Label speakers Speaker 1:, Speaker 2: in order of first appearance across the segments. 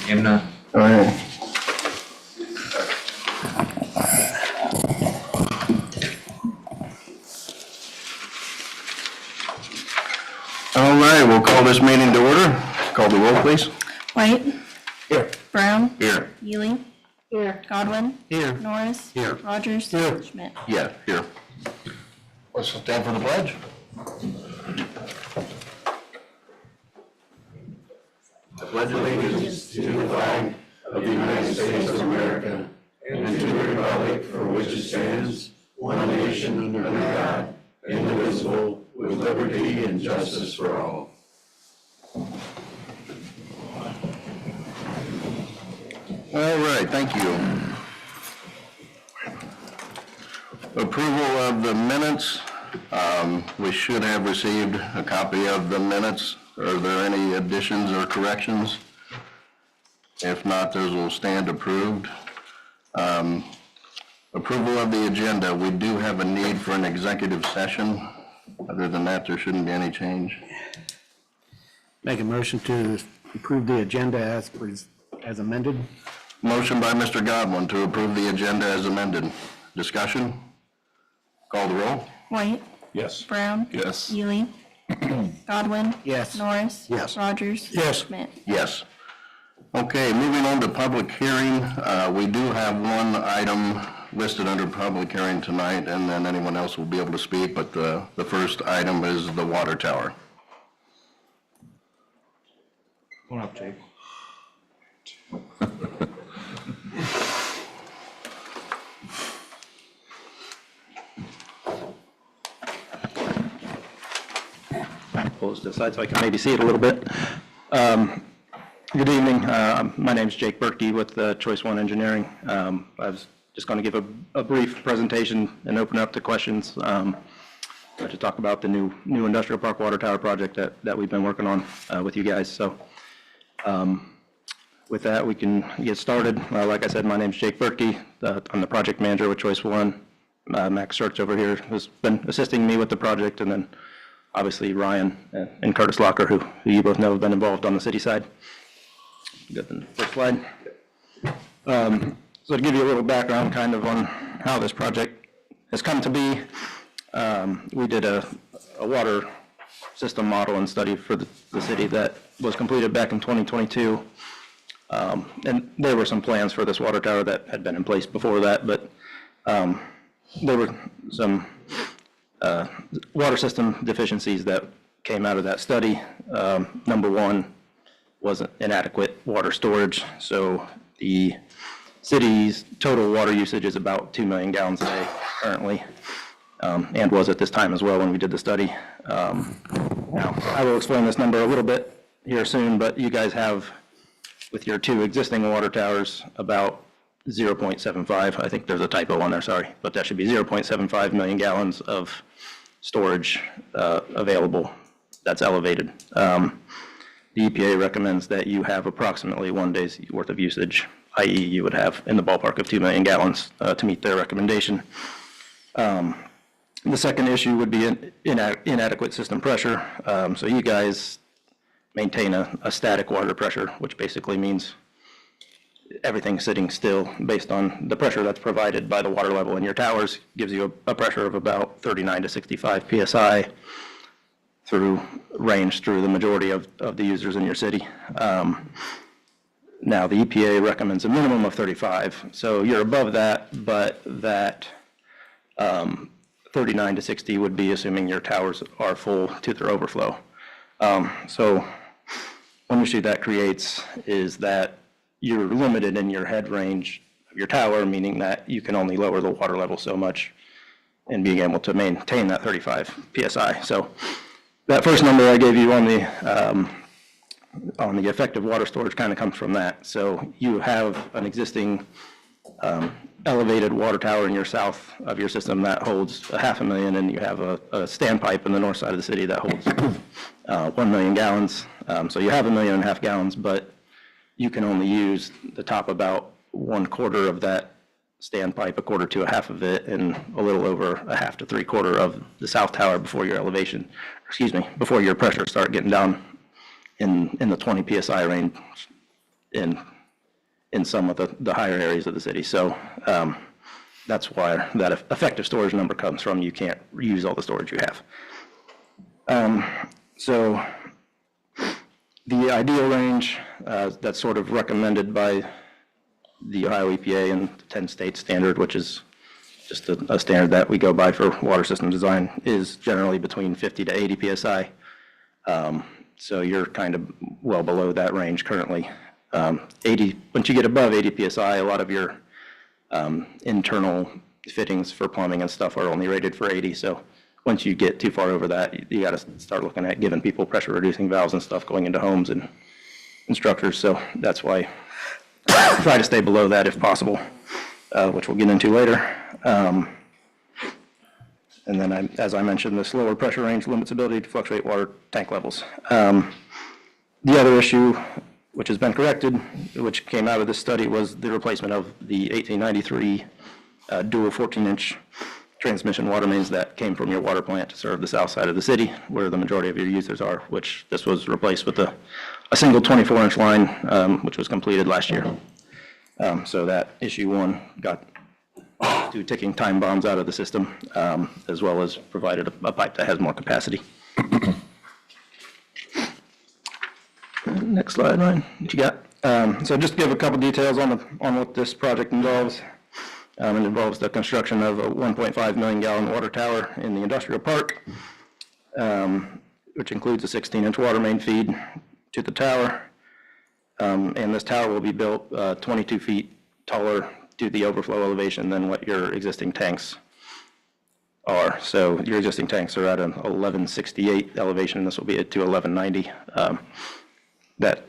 Speaker 1: Imna.
Speaker 2: All right. All right, we'll call this meeting to order. Call the roll, please.
Speaker 3: White.
Speaker 2: Here.
Speaker 3: Brown.
Speaker 2: Here.
Speaker 3: Ely. Here. Godwin.
Speaker 2: Here.
Speaker 3: Norris.
Speaker 2: Here.
Speaker 3: Rogers.
Speaker 2: Here.
Speaker 3: Schmidt.
Speaker 2: Yeah, here. Let's stand for the pledge.
Speaker 4: I pledge allegiance to the flag of the United States of America and to the republic for which it stands, one nation under God, indivisible, with liberty and justice for all.
Speaker 2: All right, thank you. Approval of the minutes. We should have received a copy of the minutes. Are there any additions or corrections? If not, those will stand approved. Approval of the agenda. We do have a need for an executive session. Other than that, there shouldn't be any change.
Speaker 5: Make a motion to approve the agenda as amended.
Speaker 2: Motion by Mr. Godwin to approve the agenda as amended. Discussion? Call the roll.
Speaker 3: White.
Speaker 4: Yes.
Speaker 3: Brown.
Speaker 2: Yes.
Speaker 3: Ely. Godwin.
Speaker 5: Yes.
Speaker 3: Norris.
Speaker 5: Yes.
Speaker 3: Rogers.
Speaker 2: Yes.
Speaker 3: Schmidt.
Speaker 2: Yes. Okay, moving on to public hearing. We do have one item listed under public hearing tonight, and then anyone else will be able to speak, but the first item is the water tower.
Speaker 5: Come on up, Jake.
Speaker 6: Pull this to the side so I can maybe see it a little bit. Good evening. My name is Jake Berkey with Choice One Engineering. I was just going to give a brief presentation and open up to questions to talk about the new industrial park water tower project that we've been working on with you guys. So with that, we can get started. Like I said, my name is Jake Berkey. I'm the project manager with Choice One. Max Search over here has been assisting me with the project, and then obviously Ryan and Curtis Locker, who you both know have been involved on the city side. Good, the first slide. So to give you a little background kind of on how this project has come to be, we did a water system model and study for the city that was completed back in 2022. And there were some plans for this water tower that had been in place before that, but there were some water system deficiencies that came out of that study. Number one was inadequate water storage. So the city's total water usage is about 2 million gallons a day currently, and was at this time as well when we did the study. Now, I will explain this number a little bit here soon, but you guys have, with your two existing water towers, about 0.75, I think there's a typo on there, sorry, but that should be 0.75 million gallons of storage available that's elevated. The EPA recommends that you have approximately 1 day's worth of usage, i.e. you would have in the ballpark of 2 million gallons to meet their recommendation. The second issue would be inadequate system pressure. So you guys maintain a static water pressure, which basically means everything sitting still based on the pressure that's provided by the water level in your towers. Gives you a pressure of about 39 to 65 PSI through the majority of the users in your city. Now the EPA recommends a minimum of 35, so you're above that, but that 39 to 60 would be assuming your towers are full to their overflow. So one issue that creates is that you're limited in your head range of your tower, meaning that you can only lower the water level so much and being able to maintain that 35 PSI. So that first number I gave you on the effective water storage kind of comes from that. So you have an existing elevated water tower in your south of your system that holds 500,000, and you have a standpipe in the north side of the city that holds 1 million gallons. So you have 1.5 million gallons, but you can only use the top about 1/4 of that standpipe, 1/4 to 1/2 of it, and a little over 1/2 to 3/4 of the south tower before your before your pressure start getting down in the 20 PSI range. And in some of the higher areas of the city. So that's why that effective storage number comes from. You can't use all the storage you have. So the ideal range that's sort of recommended by the Ohio EPA and the 10-state standard, which is just a standard that we go by for water system design, is generally between 50 to 80 PSI. So you're kind of well below that range currently. 80, once you get above 80 PSI, a lot of your internal fittings for plumbing and stuff are only rated for 80. So once you get too far over that, you got to start looking at giving people pressure reducing valves and stuff going into homes and structures. So that's why I try to stay below that if possible, which we'll get into later. And then, as I mentioned, this lower pressure range limits ability to fluctuate water tank levels. The other issue, which has been corrected, which came out of this study, was the replacement of the 1893 dual 14-inch transmission water mains that came from your water plant to serve the south side of the city, where the majority of your users are, which this was replaced with a single 24-inch line, which was completed last year. So that issue one got 2 ticking time bombs out of the system, as well as provided a pipe that has more capacity. Next slide, Ryan, what you got? So just to give a couple details on what this project involves. It involves the construction of a 1.5 million gallon water tower in the industrial park, which includes a 16-inch water main feed to the tower. And this tower will be built 22 feet taller to the overflow elevation than what your existing tanks are. So your existing tanks are at an 1168 elevation. This will be to 1190. That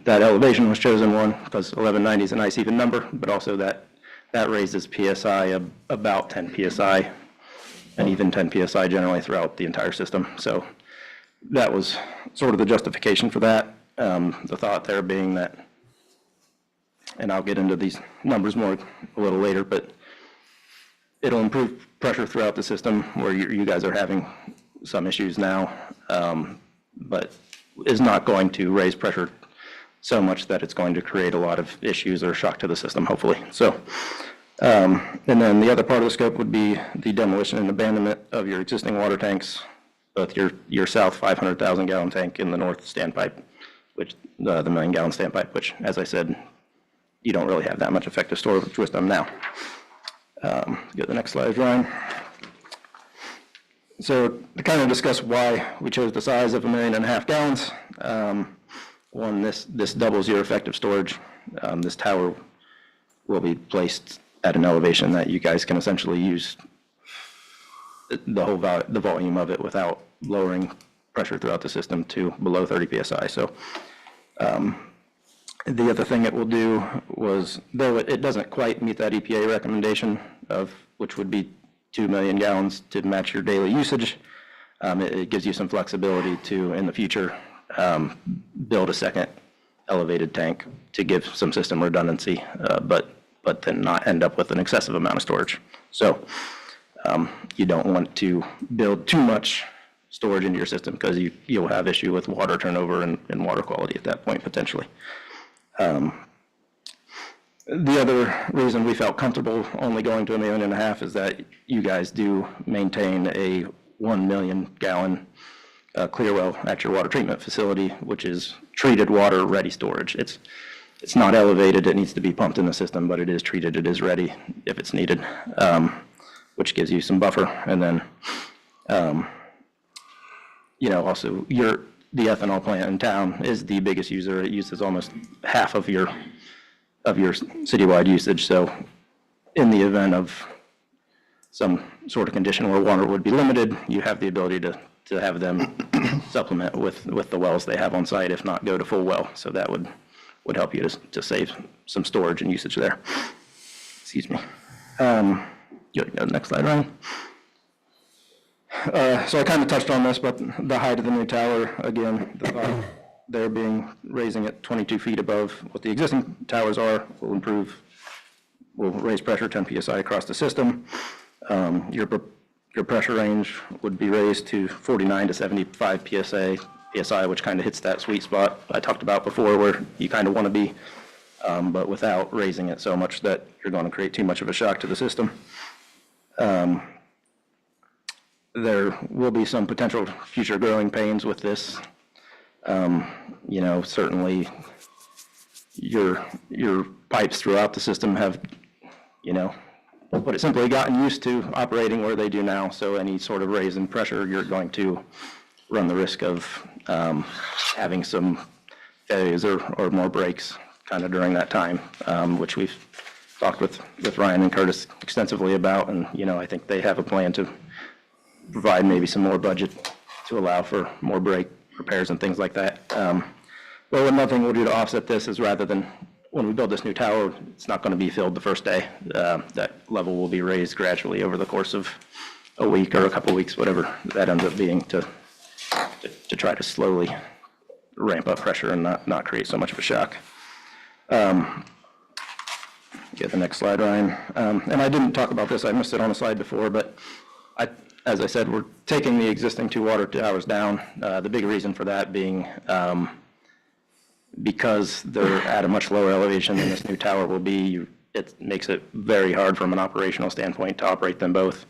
Speaker 6: elevation was chosen, one, because 1190 is a nice even number, but also that raises PSI about 10 PSI, and even 10 PSI generally throughout the entire system. So that was sort of the justification for that. The thought there being that, and I'll get into these numbers more a little later, but it'll improve pressure throughout the system where you guys are having some issues now, but is not going to raise pressure so much that it's going to create a lot of issues or shock to the system, hopefully. So, and then the other part of the scope would be the demolition and abandonment of your existing water tanks, both your south 500,000 gallon tank and the north standpipe, which the million gallon standpipe, which, as I said, you don't really have that much effective storage with them now. Go to the next slide, Ryan. So to kind of discuss why we chose the size of 1.5 million gallons, one, this doubles your effective storage. This tower will be placed at an elevation that you guys can essentially use the volume of it without lowering pressure throughout the system to below 30 PSI. So the other thing it will do was, though it doesn't quite meet that EPA recommendation of which would be 2 million gallons to match your daily usage, it gives you some flexibility to, in the future, build a second elevated tank to give some system redundancy, but then not end up with an excessive amount of storage. So you don't want to build too much storage into your system because you'll have issue with water turnover and water quality at that point potentially. The other reason we felt comfortable only going to 1.5 million is that you guys do maintain a 1 million gallon clear well at your water treatment facility, which is treated water ready storage. It's not elevated, it needs to be pumped in the system, but it is treated, it is ready if it's needed, which gives you some buffer. And then, also the ethanol plant in town is the biggest user. It uses almost half of your citywide usage. So in the event of some sort of condition where water would be limited, you have the ability to have them supplement with the wells they have on site, if not go to full well. So that would help you to save some storage and usage there. Excuse me. Go to the next slide, Ryan. So I kind of touched on this, but the height of the new tower, again, the thought there being raising it 22 feet above what the existing towers are will raise pressure 10 PSI across the system. Your pressure range would be raised to 49 to 75 PSI, which kind of hits that sweet spot I talked about before, where you kind of want to be but without raising it so much that you're going to create too much of a shock to the system. There will be some potential future growing pains with this. You know, certainly your pipes throughout the system have, you know, put it simply, gotten used to operating where they do now. So any sort of raise in pressure, you're going to run the risk of having some failures or more breaks kind of during that time, which we've talked with Ryan and Curtis extensively about. And, you know, I think they have a plan to provide maybe some more budget to allow for more break repairs and things like that. But what nothing we'll do to offset this is, rather than when we build this new tower, it's not going to be filled the first day. That level will be raised gradually over the course of a week or a couple weeks, whatever that ends up being, to try to slowly ramp up pressure and not create so much of a shock. Get the next slide, Ryan. And I didn't talk about this, I missed it on the slide before, but as I said, we're taking the existing 2 water towers down. The big reason for that being because they're at a much lower elevation than this new tower will be, it makes it very hard from an operational standpoint to operate them both.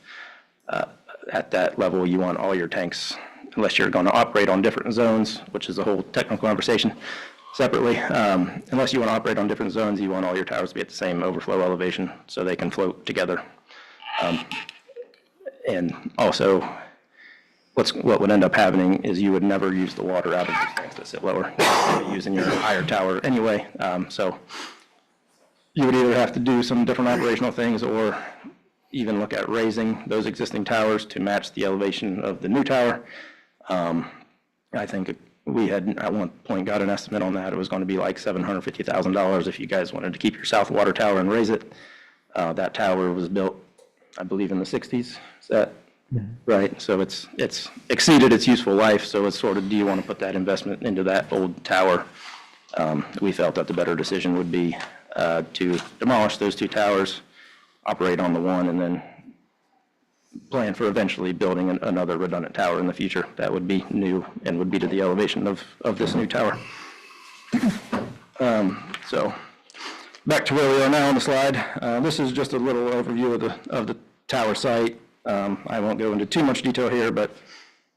Speaker 6: At that level, you want all your tanks, unless you're going to operate on different zones, which is a whole technical conversation separately. Unless you want to operate on different zones, you want all your towers to be at the same overflow elevation so they can float together. And also, what would end up happening is you would never use the water out of these tanks that sit lower. You'd be using your higher tower anyway. So you would either have to do some different operational things or even look at raising those existing towers to match the elevation of the new tower. I think we had at one point got an estimate on that. It was going to be like $750,000 if you guys wanted to keep your south water tower and raise it. That tower was built, I believe, in the 60s. Is that right? So it's exceeded its useful life. So it's sort of, do you want to put that investment into that old tower? We felt that the better decision would be to demolish those 2 towers, operate on the one, and then plan for eventually building another redundant tower in the future that would be new and would be to the elevation of this new tower. So back to where we are now on the slide. This is just a little overview of the tower site. I won't go into too much detail here, but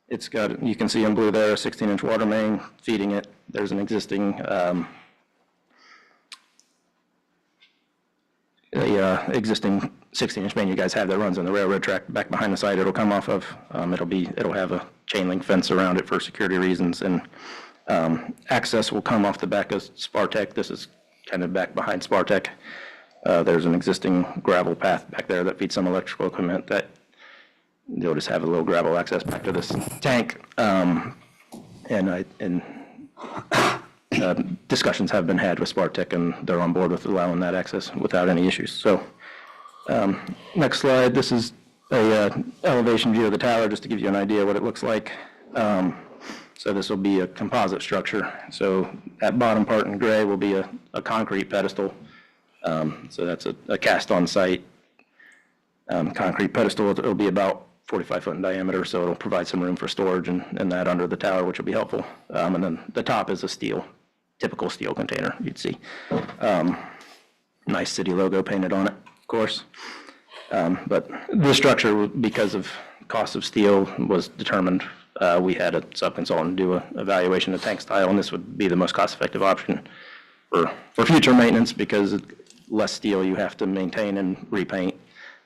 Speaker 6: it's got, you can see in blue there, a 16-inch water main feeding it. There's an existing existing 16-inch main you guys have that runs on the railroad track back behind the site. It'll come off of. It'll have a chain link fence around it for security reasons, and access will come off the back of Spartec. This is kind of back behind Spartec. There's an existing gravel path back there that feeds some electrical equipment that they'll just have a little gravel access back to this tank. Discussions have been had with Spartec, and they're on board with allowing that access without any issues. So next slide, this is a elevation view of the tower, just to give you an idea what it looks like. So this will be a composite structure. So that bottom part in gray will be a concrete pedestal. So that's a cast on site concrete pedestal. It'll be about 45 foot in diameter, so it'll provide some room for storage and that under the tower, which will be helpful. And then the top is a typical steel container you'd see. Nice city logo painted on it, of course. But this structure, because of cost of steel, was determined. We had a sub-consultant do an evaluation of tank style, and this would be the most cost-effective option for future maintenance, because less steel you have to maintain and repaint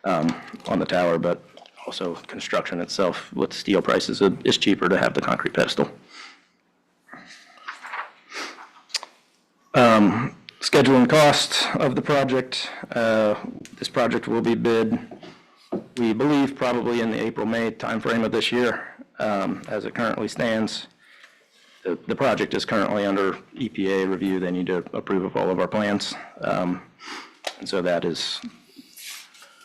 Speaker 6: on the tower, but also construction itself with steel prices is cheaper to have the concrete pedestal. Schedule and cost of the project. This project will be bid, we believe, probably in the April-May timeframe of this year. As it currently stands, the project is currently under EPA review. They need to approve of all of our plans. And so that is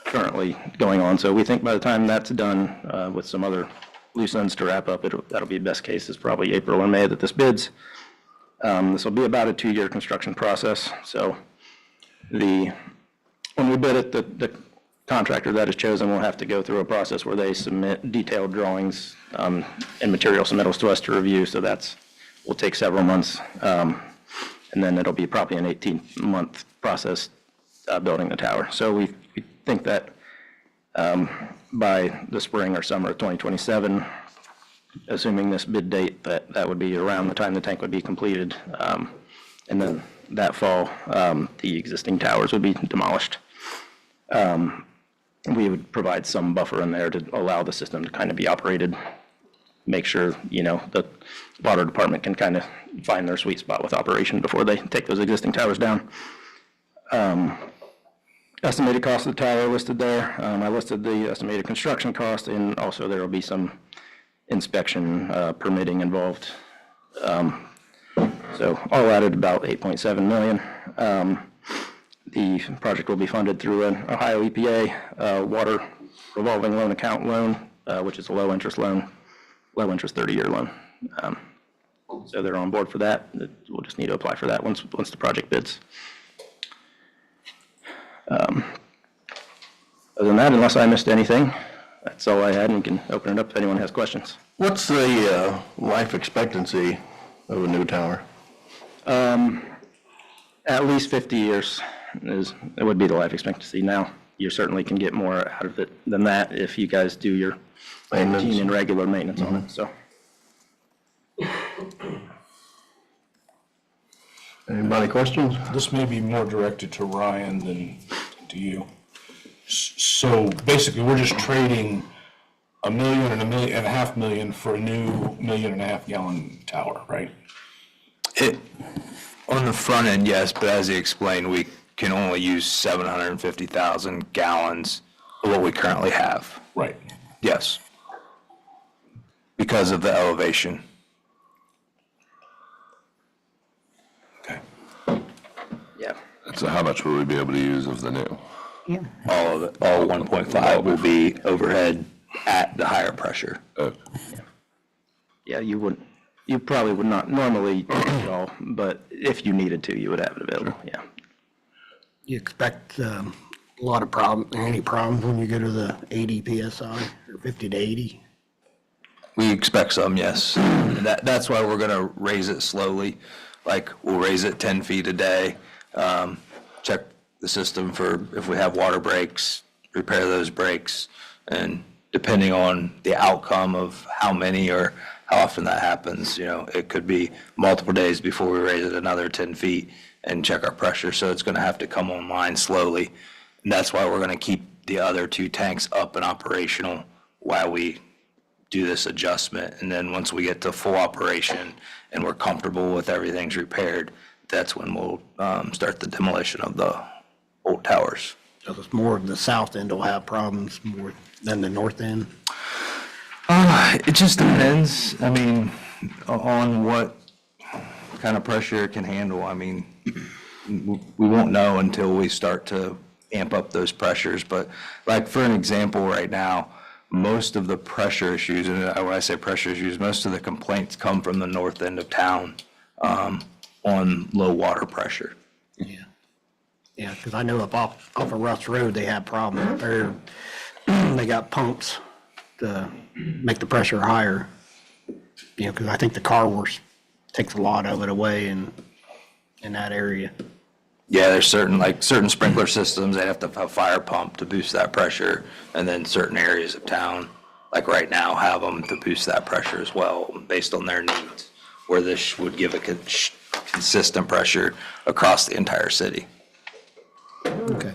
Speaker 6: currently going on. So we think by the time that's done, with some other loose ends to wrap up, that'll be best case is probably April or May that this bids. This will be about a 2-year construction process. So when we bid it, the contractor that is chosen will have to go through a process where they submit detailed drawings and material submittals to us to review. So will take several months. and then it'll be probably an 18-month process building the tower. So we think that by the spring or summer of 2027, assuming this bid date, that would be around the time the tank would be completed. And then that fall, the existing towers would be demolished. We would provide some buffer in there to allow the system to kind of be operated, make sure, the water department can kind of find their sweet spot with operation before they take those existing towers down. Estimated cost of the tower listed there. I listed the estimated construction cost, and also there will be some inspection permitting involved. So all added about $8.7 million. The project will be funded through an Ohio EPA water revolving loan account loan, which is a low interest 30-year loan. So they're on board for that. We'll just need to apply for that once the project bids. Other than that, unless I missed anything, that's all I had, and we can open it up if anyone has questions.
Speaker 2: What's the life expectancy of a new tower?
Speaker 6: At least 50 years it would be the life expectancy. Now, you certainly can get more out of it than that if you guys do your routine and regular maintenance on it, so.
Speaker 2: Anybody questions?
Speaker 1: This may be more directed to Ryan than to you. So basically, we're just trading $1 million and $1.5 million for a new 1.5 million gallon tower, right?
Speaker 7: On the front end, yes, but as he explained, we can only use 750,000 gallons of what we currently have.
Speaker 1: Right.
Speaker 7: Yes. Because of the elevation.
Speaker 1: Okay.
Speaker 6: Yeah.
Speaker 8: So how much will we be able to use of the new?
Speaker 7: All of it, all 1.5 will be overhead at the higher pressure.
Speaker 6: Yeah, you probably would not normally use it all, but if you needed to, you would have it available, yeah.
Speaker 5: You expect a lot of any problems when you go to the 80 PSI or 50 to 80?
Speaker 7: We expect some, yes. And that's why we're gonna raise it slowly. Like, we'll raise it 10 feet a day, check the system for if we have water breaks, repair those breaks, and depending on the outcome of how many or how often that happens, it could be multiple days before we raise it another 10 feet and check our pressure. So it's gonna have to come online slowly. And that's why we're gonna keep the other 2 tanks up and operational while we do this adjustment. And then once we get to full operation and we're comfortable with everything's repaired, that's when we'll start the demolition of the old towers.
Speaker 5: So it's more of the south end will have problems more than the north end?
Speaker 7: It just depends, on what kind of pressure it can handle. We won't know until we start to amp up those pressures. But like for an example right now, most of the pressure issues, and when I say pressure issues, most of the complaints come from the north end of town on low water pressure.
Speaker 5: Yeah. Yeah, because I know off of Russ Road, they have problems there. They got pumps to make the pressure higher. Because I think the car wash takes a lot of it away in that area.
Speaker 7: Yeah, there's certain sprinkler systems, they have to have a fire pump to boost that pressure. And then certain areas of town, like right now, have them to boost that pressure as well, based on their needs, where this would give a consistent pressure across the entire city.
Speaker 5: Okay,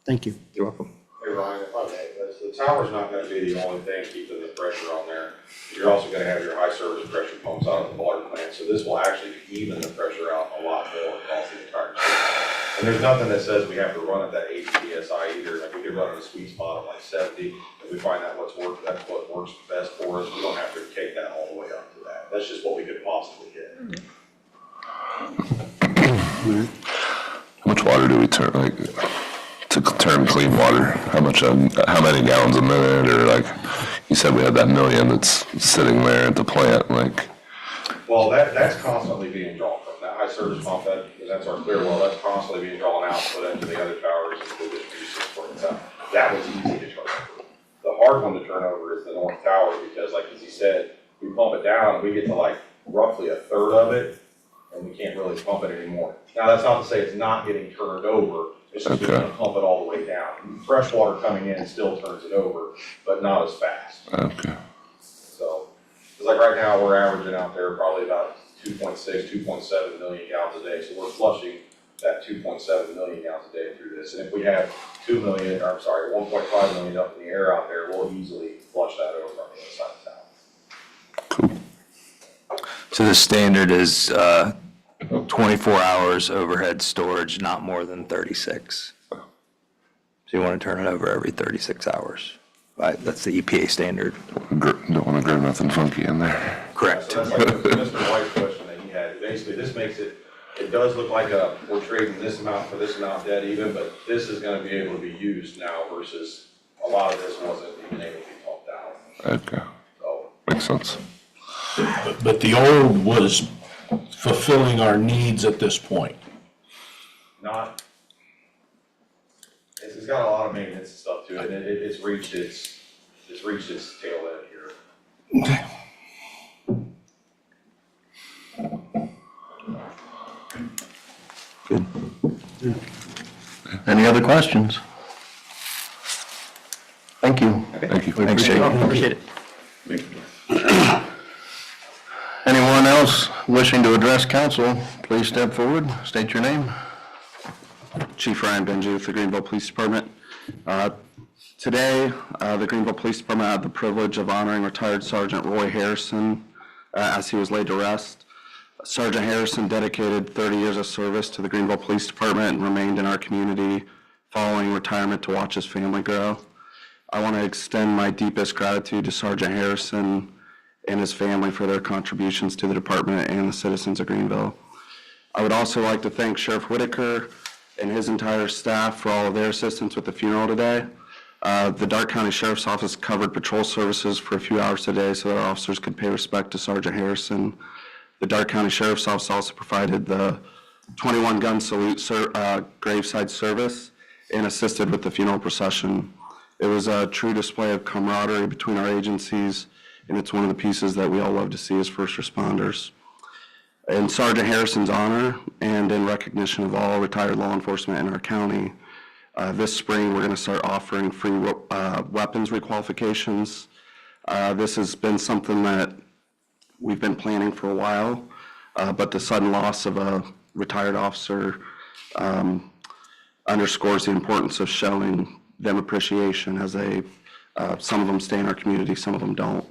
Speaker 5: thank you.
Speaker 6: You're welcome.
Speaker 4: Hey Ryan, if I may, the tower's not gonna be the only thing keeping the pressure on there. You're also gonna have your high service pressure pumps out of the water plant, so this will actually even the pressure out a lot more across the entire system. And there's nothing that says we have to run at that 80 PSI either. Like, we could run at a sweet spot of like 70, if we find that's what works best for us. We don't have to take that all the way up to that. That's just what we could possibly get.
Speaker 8: How much water do we turn, to turn clean water? How many gallons a minute, or you said we had that 1 million that's sitting there at the plant,
Speaker 4: Well, that's constantly being drawn from that high service pump, that's our clear well, that's constantly being drawn out, put into the other towers and the distribution system itself. That was easy to turn over. The hard one to turn over is the north tower, because like as he said, we pump it down and we get to roughly a third of it,
Speaker 9: and we can't really pump it anymore. Now, that's not to say it's not getting turned over, it's just we
Speaker 8: Okay.
Speaker 9: can't pump it all the way down. Fresh water coming in still turns it over, but not as fast.
Speaker 8: Okay.
Speaker 9: So, it's like right now, we're averaging out there probably about 2.6, 2.7 million gallons a day, so we're flushing that 2.7 million gallons a day through this. And if we have 1.5 million up in the air out there, we'll easily flush that over on the other side of town.
Speaker 8: Cool.
Speaker 7: So the standard is 24 hours overhead storage, not more than 36. So you want to turn it over every 36 hours. Right, that's the EPA standard.
Speaker 8: Don't want to grow nothing funky in there.
Speaker 7: Correct.
Speaker 9: So that's like Mr. White's question that he had. Basically, this makes it, it does look like we're trading this amount for this amount dead even, but this is gonna be able to be used now versus a lot of this wasn't even able to be pumped out.
Speaker 8: Okay.
Speaker 9: So,
Speaker 8: Makes sense.
Speaker 1: But the old was fulfilling our needs at this point.
Speaker 9: not, it's got a lot of maintenance and stuff to it, and it's reached its tail end here.
Speaker 1: Okay.
Speaker 2: Any other questions? Thank you.
Speaker 8: Thank you.
Speaker 2: Thanks, Jake.
Speaker 5: Appreciate it.
Speaker 2: Anyone else wishing to address council, please step forward, state your name.
Speaker 10: Chief Ryan Benji with the Greenville Police Department. Today, the Greenville Police Department had the privilege of honoring retired Sergeant Roy Harrison as he was laid to rest. Sergeant Harrison dedicated 30 years of service to the Greenville Police Department and remained in our community following retirement to watch his family grow. I want to extend my deepest gratitude to Sergeant Harrison and his family for their contributions to the department and the citizens of Greenville. I would also like to thank Sheriff Whitaker and his entire staff for all of their assistance with the funeral today. The Darke County Sheriff's Office covered patrol services for a few hours today so that our officers could pay respect to Sergeant Harrison. The Darke County Sheriff's Office also provided the 21 gun salute graveside service and assisted with the funeral procession. It was a true display of camaraderie between our agencies, and it's one of the pieces that we all love to see as first responders. In Sergeant Harrison's honor and in recognition of all retired law enforcement in our county, this spring we're going to start offering free weapons requalifications. This has been something that we've been planning for a while, but the sudden loss of a retired officer underscores the importance of showing them appreciation as some of them stay in our community, some of them don't.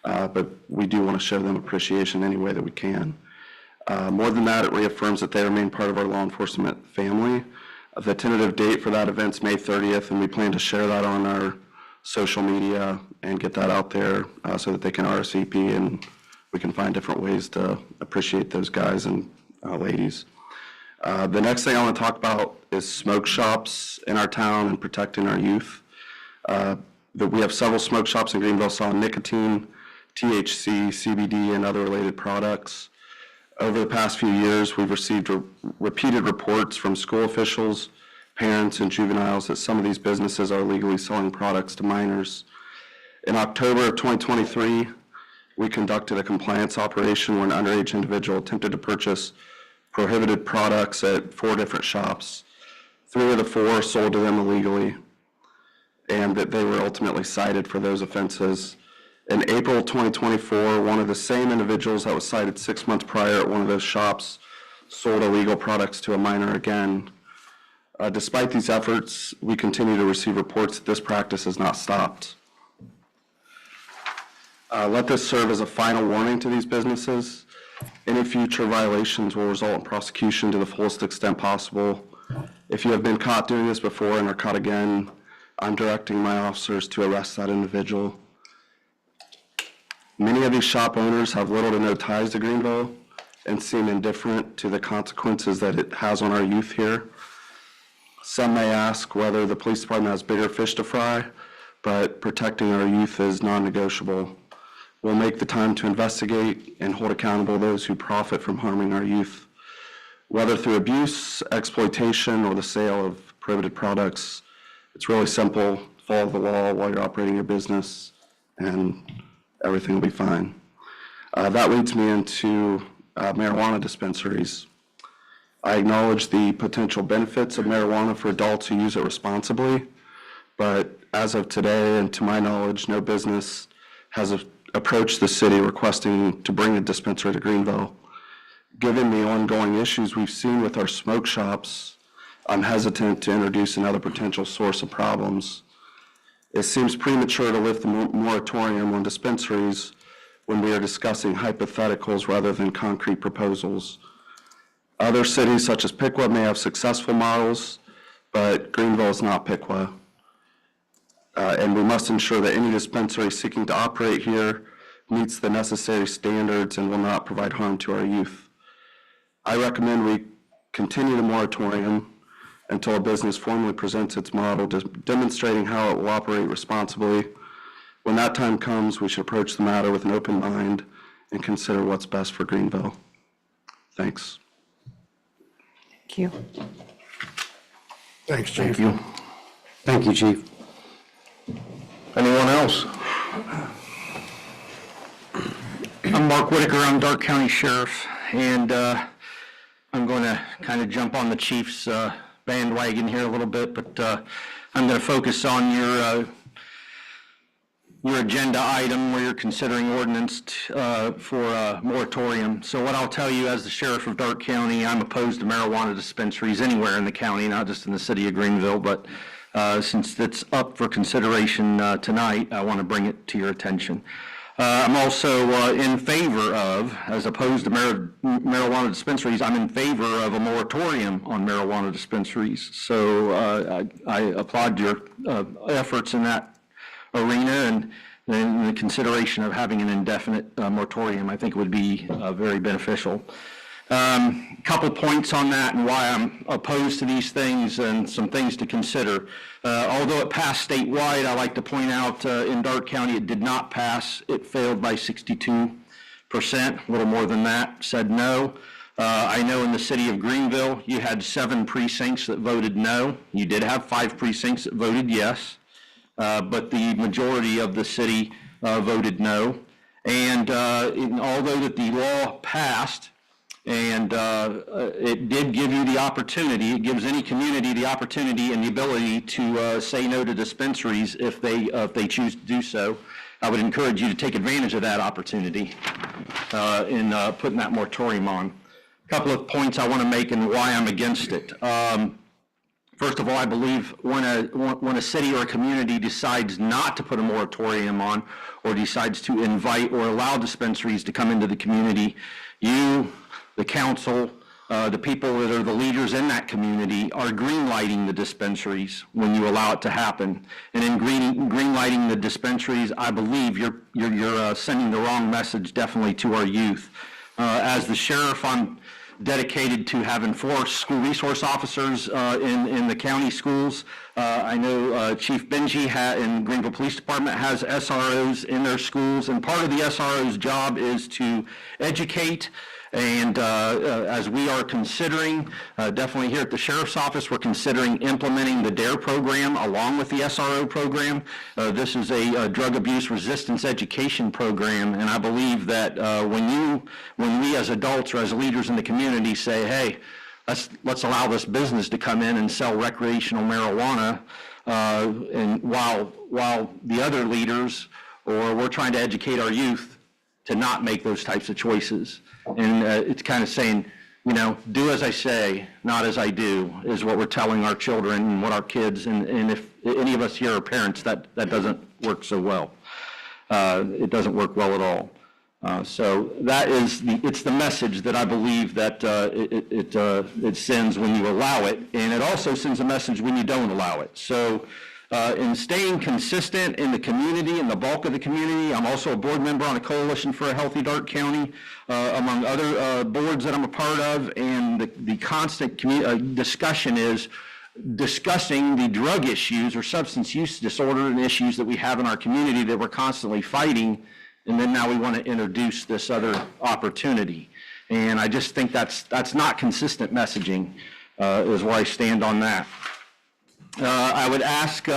Speaker 10: But we do want to show them appreciation any way that we can. More than that, it reaffirms that they remain part of our law enforcement family. The tentative date for that event's May 30th, and we plan to share that on our social media and get that out there so that they can RSVP and we can find different ways to appreciate those guys and ladies. The next thing I want to talk about is smoke shops in our town and protecting our youth. We have several smoke shops in Greenville selling nicotine, THC, CBD, and other related products. Over the past few years, we've received repeated reports from school officials, parents, and juveniles that some of these businesses are illegally selling products to minors. In October of 2023, we conducted a compliance operation where an underage individual attempted to purchase prohibited products at 4 different shops. 3 of the 4 sold to them illegally, and that they were ultimately cited for those offenses. In April 2024, one of the same individuals that was cited 6 months prior at one of those shops sold illegal products to a minor again. Despite these efforts, we continue to receive reports that this practice has not stopped. Let this serve as a final warning to these businesses. Any future violations will result in prosecution to the fullest extent possible. If you have been caught doing this before and are caught again, I'm directing my officers to arrest that individual. Many of these shop owners have little to no ties to Greenville and seem indifferent to the consequences that it has on our youth here. Some may ask whether the police department has bigger fish to fry, but protecting our youth is non-negotiable. We'll make the time to investigate and hold accountable those who profit from harming our youth. Whether through abuse, exploitation, or the sale of prohibited products, it's really simple. Follow the law while you're operating your business, and everything will be fine. That leads me into marijuana dispensaries. I acknowledge the potential benefits of marijuana for adults who use it responsibly, but as of today, and to my knowledge, no business has approached the city requesting to bring a dispensary to Greenville. Given the ongoing issues we've seen with our smoke shops, I'm hesitant to introduce another potential source of problems. It seems premature to lift the moratorium on dispensaries when we are discussing hypotheticals rather than concrete proposals. Other cities such as Piqua may have successful models, but Greenville is not Piqua. And we must ensure that any dispensary seeking to operate here meets the necessary standards and will not provide harm to our youth. I recommend we continue the moratorium until a business formally presents its model demonstrating how it will operate responsibly. When that time comes, we should approach the matter with an open mind and consider what's best for Greenville. Thanks.
Speaker 3: Thank you.
Speaker 1: Thanks, Chief.
Speaker 2: Thank you, Chief. Anyone else?
Speaker 5: I'm Mark Whitaker, I'm Dark County Sheriff, and I'm going to kind of jump on the chief's bandwagon here a little bit, but I'm going to focus on your agenda item where you're considering ordinance for a moratorium. So what I'll tell you as the sheriff of Dark County, I'm opposed to marijuana dispensaries anywhere in the county, not just in the city of Greenville, but since it's up for consideration tonight, I want to bring it to your attention. I'm also in favor of, as opposed to marijuana dispensaries, I'm in favor of a moratorium on marijuana dispensaries. So I applaud your efforts in that arena and the consideration of having an indefinite moratorium. I think it would be very beneficial. Couple points on that and why I'm opposed to these things and some things to consider. Although it passed statewide, I like to point out in Dark County it did not pass. It failed by 62%, a little more than that, said no. I know in the city of Greenville, you had 7 precincts that voted no. You did have 5 precincts that voted yes, but the majority of the city voted no. And although that the law passed, and it did give you the opportunity, it gives any community the opportunity and the ability to say no to dispensaries if they choose to do so. I would encourage you to take advantage of that opportunity in putting that moratorium on. A couple of points I want to make and why I'm against it. First of all, I believe when a city or a community decides not to put a moratorium on or decides to invite or allow dispensaries to come into the community, you, the council, the people that are the leaders in that community are greenlighting the dispensaries when you allow it to happen. And in greenlighting the dispensaries, I believe you're sending the wrong message definitely to our youth. As the sheriff, I'm dedicated to having 4 school resource officers in the county schools. I know Chief Benji in Greenville Police Department has SROs in their schools, and part of the SRO's job is to educate. And as we are considering, definitely here at the Sheriff's Office, we're considering implementing the DARE program along with the SRO program. This is a drug abuse resistance education program, and I believe that when we as adults or as leaders in the community say, hey, let's allow this business to come in and sell recreational marijuana, and while the other leaders, or we're trying to educate our youth to not make those types of choices. And it's kind of saying, you know, do as I say, not as I do, is what we're telling our children and what our kids, and if any of us here are parents, that doesn't work so well. It doesn't work well at all. So that is it's the message that I believe that it sends when you allow it, and it also sends a message when you don't allow it. So in staying consistent in the community, in the bulk of the community, I'm also a board member on a coalition for a healthy Dark County, among other boards that I'm a part of, and the constant discussion is discussing the drug issues or substance use disorder and issues that we have in our community that we're constantly fighting, and then now we want to introduce this other opportunity. And I just think that's not consistent messaging, is where I stand on that. I would ask,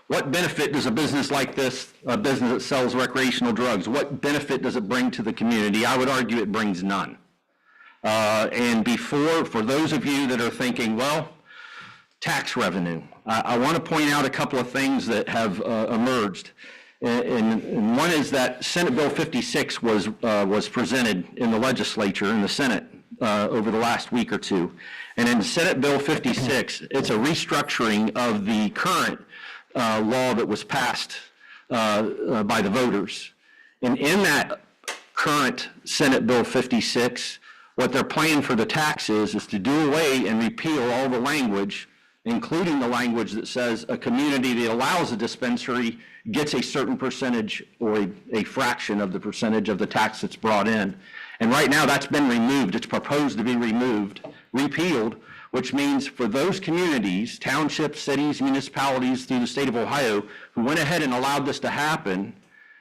Speaker 5: what benefit does a business like this, a business that sells recreational drugs, what benefit does it bring to the community? I would argue it brings none.
Speaker 6: And for those of you that are thinking, well, tax revenue, I want to point out a couple of things that have emerged. And one is that Senate Bill 56 was presented in the legislature, in the Senate, over the last week or two. And in Senate Bill 56, it's a restructuring of the current law that was passed by the voters. And in that current Senate Bill 56, what they're planning for the taxes is to do away and repeal all the language, including the language that says a community that allows a dispensary gets a certain percentage or a fraction of the percentage of the tax that's brought in. And right now that's been removed. It's proposed to be repealed, which means for those communities, townships, cities, municipalities through the state of Ohio who went ahead and allowed this to happen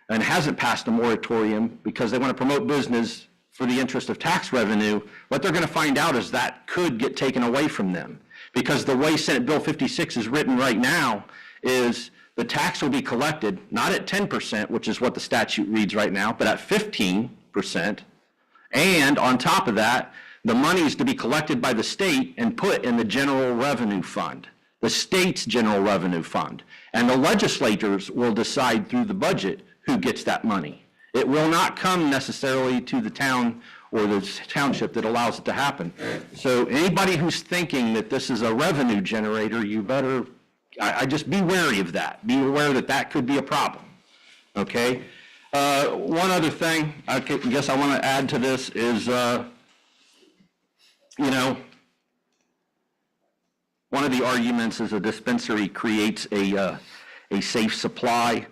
Speaker 6: and hasn't passed a moratorium because they want to promote business for the interest of tax revenue, what they're going to find out is that could get taken away from them. Because the way Senate Bill 56 is written right now is the tax will be collected not at 10%, which is what the statute reads right now, but at 15%. And on top of that, the money is to be collected by the state and put in the general revenue fund, the state's general revenue fund. And the legislators will decide through the budget who gets that money. It will not come necessarily to the town or the township that allows it to happen. So anybody who's thinking that this is a revenue generator, you better, I just be wary of that. Be aware that that could be a problem, okay? One other thing I guess I want to add to this is, one of the arguments is a dispensary creates a safe supply.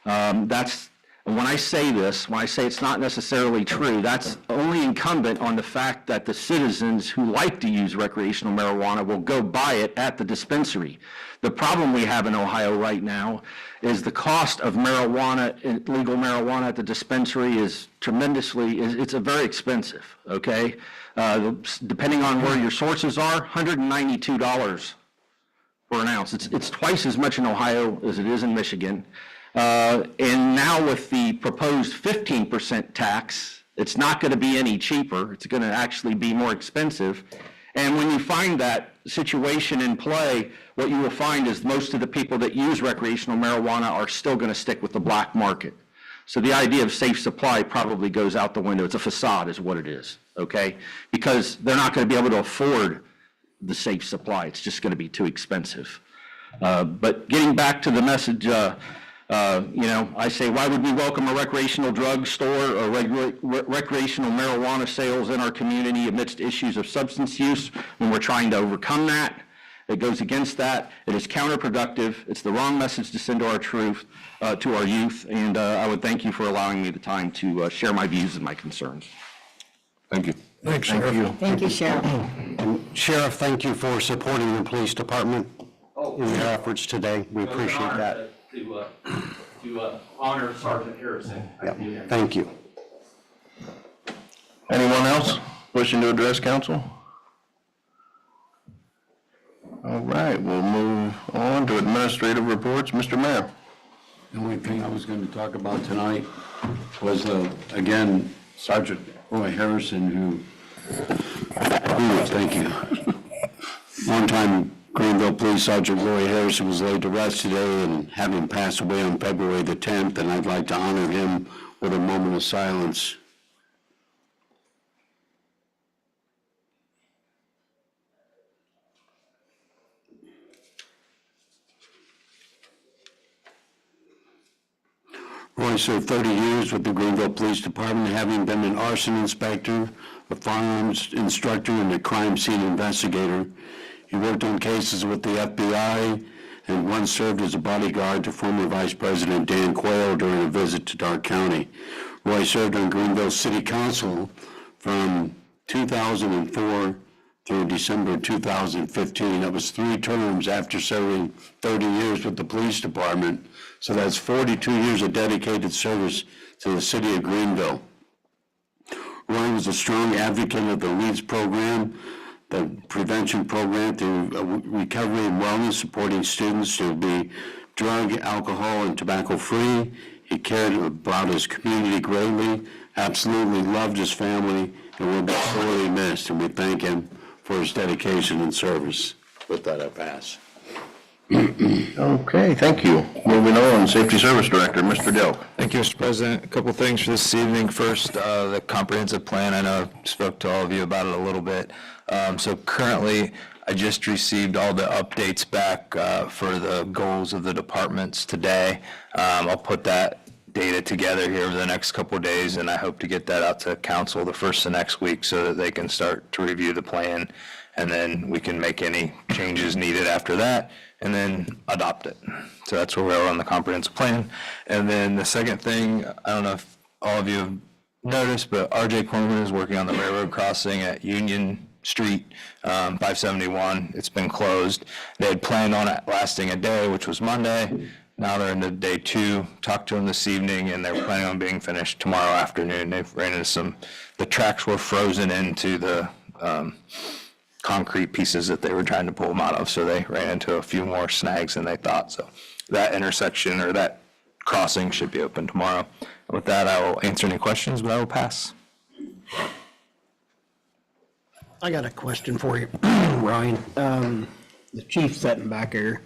Speaker 6: And when I say this, when I say it's not necessarily true, that's only incumbent on the fact that the citizens who like to use recreational marijuana will go buy it at the dispensary. The problem we have in Ohio right now is the cost of marijuana, legal marijuana at the dispensary is it's very expensive, okay? Depending on where your sources are, $192 for an ounce. It's twice as much in Ohio as it is in Michigan. And now with the proposed 15% tax, it's not going to be any cheaper. It's going to actually be more expensive. And when you find that situation in play, what you will find is most of the people that use recreational marijuana are still going to stick with the black market. So the idea of safe supply probably goes out the window. It's a facade is what it is, okay? Because they're not going to be able to afford the safe supply. It's just going to be too expensive. But getting back to the message, I say, why would we welcome a recreational drug store or recreational marijuana sales in our community amidst issues of substance use when we're trying to overcome that? It goes against that. It is counterproductive. It's the wrong message to send to our youth. And I would thank you for allowing me the time to share my views and my concerns.
Speaker 8: Thank you.
Speaker 1: Thanks, Sheriff.
Speaker 3: Thank you, Sheriff.
Speaker 5: And Sheriff, thank you for supporting the police department in their efforts today. We appreciate that.
Speaker 11: To honor Sergeant Harrison.
Speaker 5: Yep. Thank you.
Speaker 2: Anyone else wishing to address council? All right, we'll move on to administrative reports. Mr. Mayor.
Speaker 4: The only thing I was going to talk about tonight was, again, Sergeant Roy Harrison, thank you. Longtime Greenville Police Sergeant Roy Harrison was laid to rest today, and having passed away on February the 10th, and I'd like to honor him with a moment of silence. Roy served 30 years with the Greenville Police Department, having been an arson inspector, a firearms instructor, and a crime scene investigator. He worked on cases with the FBI and once served as a bodyguard to former Vice President Dan Quayle during a visit to Dark County. Roy served on Greenville City Council from 2004 through December 2015. That was 3 terms after serving 30 years with the police department. So that's 42 years of dedicated service to the city of Greenville. Roy was a strong advocate of the LEADS program, the prevention program through recovery and wellness, supporting students to be drug, alcohol, and tobacco free. He cared about his community greatly, absolutely loved his family, and will be sorely missed, and we thank him for his dedication and service. With that, I pass.
Speaker 2: Okay, thank you. Moving on, Safety Service Director, Mr. Delk.
Speaker 7: Thank you, Mr. President. A couple things for this evening. First, the comprehensive plan. I know I spoke to all of you about it a little bit. So currently, I just received all the updates back for the goals of the departments today. I'll put that data together here over the next couple of days, and I hope to get that out to council the first of next week so that they can start to review the plan, and then we can make any changes needed after that, and then adopt it. So that's where we are on the comprehensive plan. And then the second thing, I don't know if all of you have noticed, but RJ Coleman is working on the railroad crossing at Union Street, 571. It's been closed. They had planned on it lasting a day, which was Monday. Now they're into day 2. Talked to them this evening, and they're planning on being finished tomorrow afternoon. They've ran into the tracks were frozen into the concrete pieces that they were trying to pull them out of, so they ran into a few more snags than they thought. So that intersection or that crossing should be open tomorrow. With that, I will answer any questions, but I will pass.
Speaker 5: I got a question for you, Ryan. The chief sitting back here.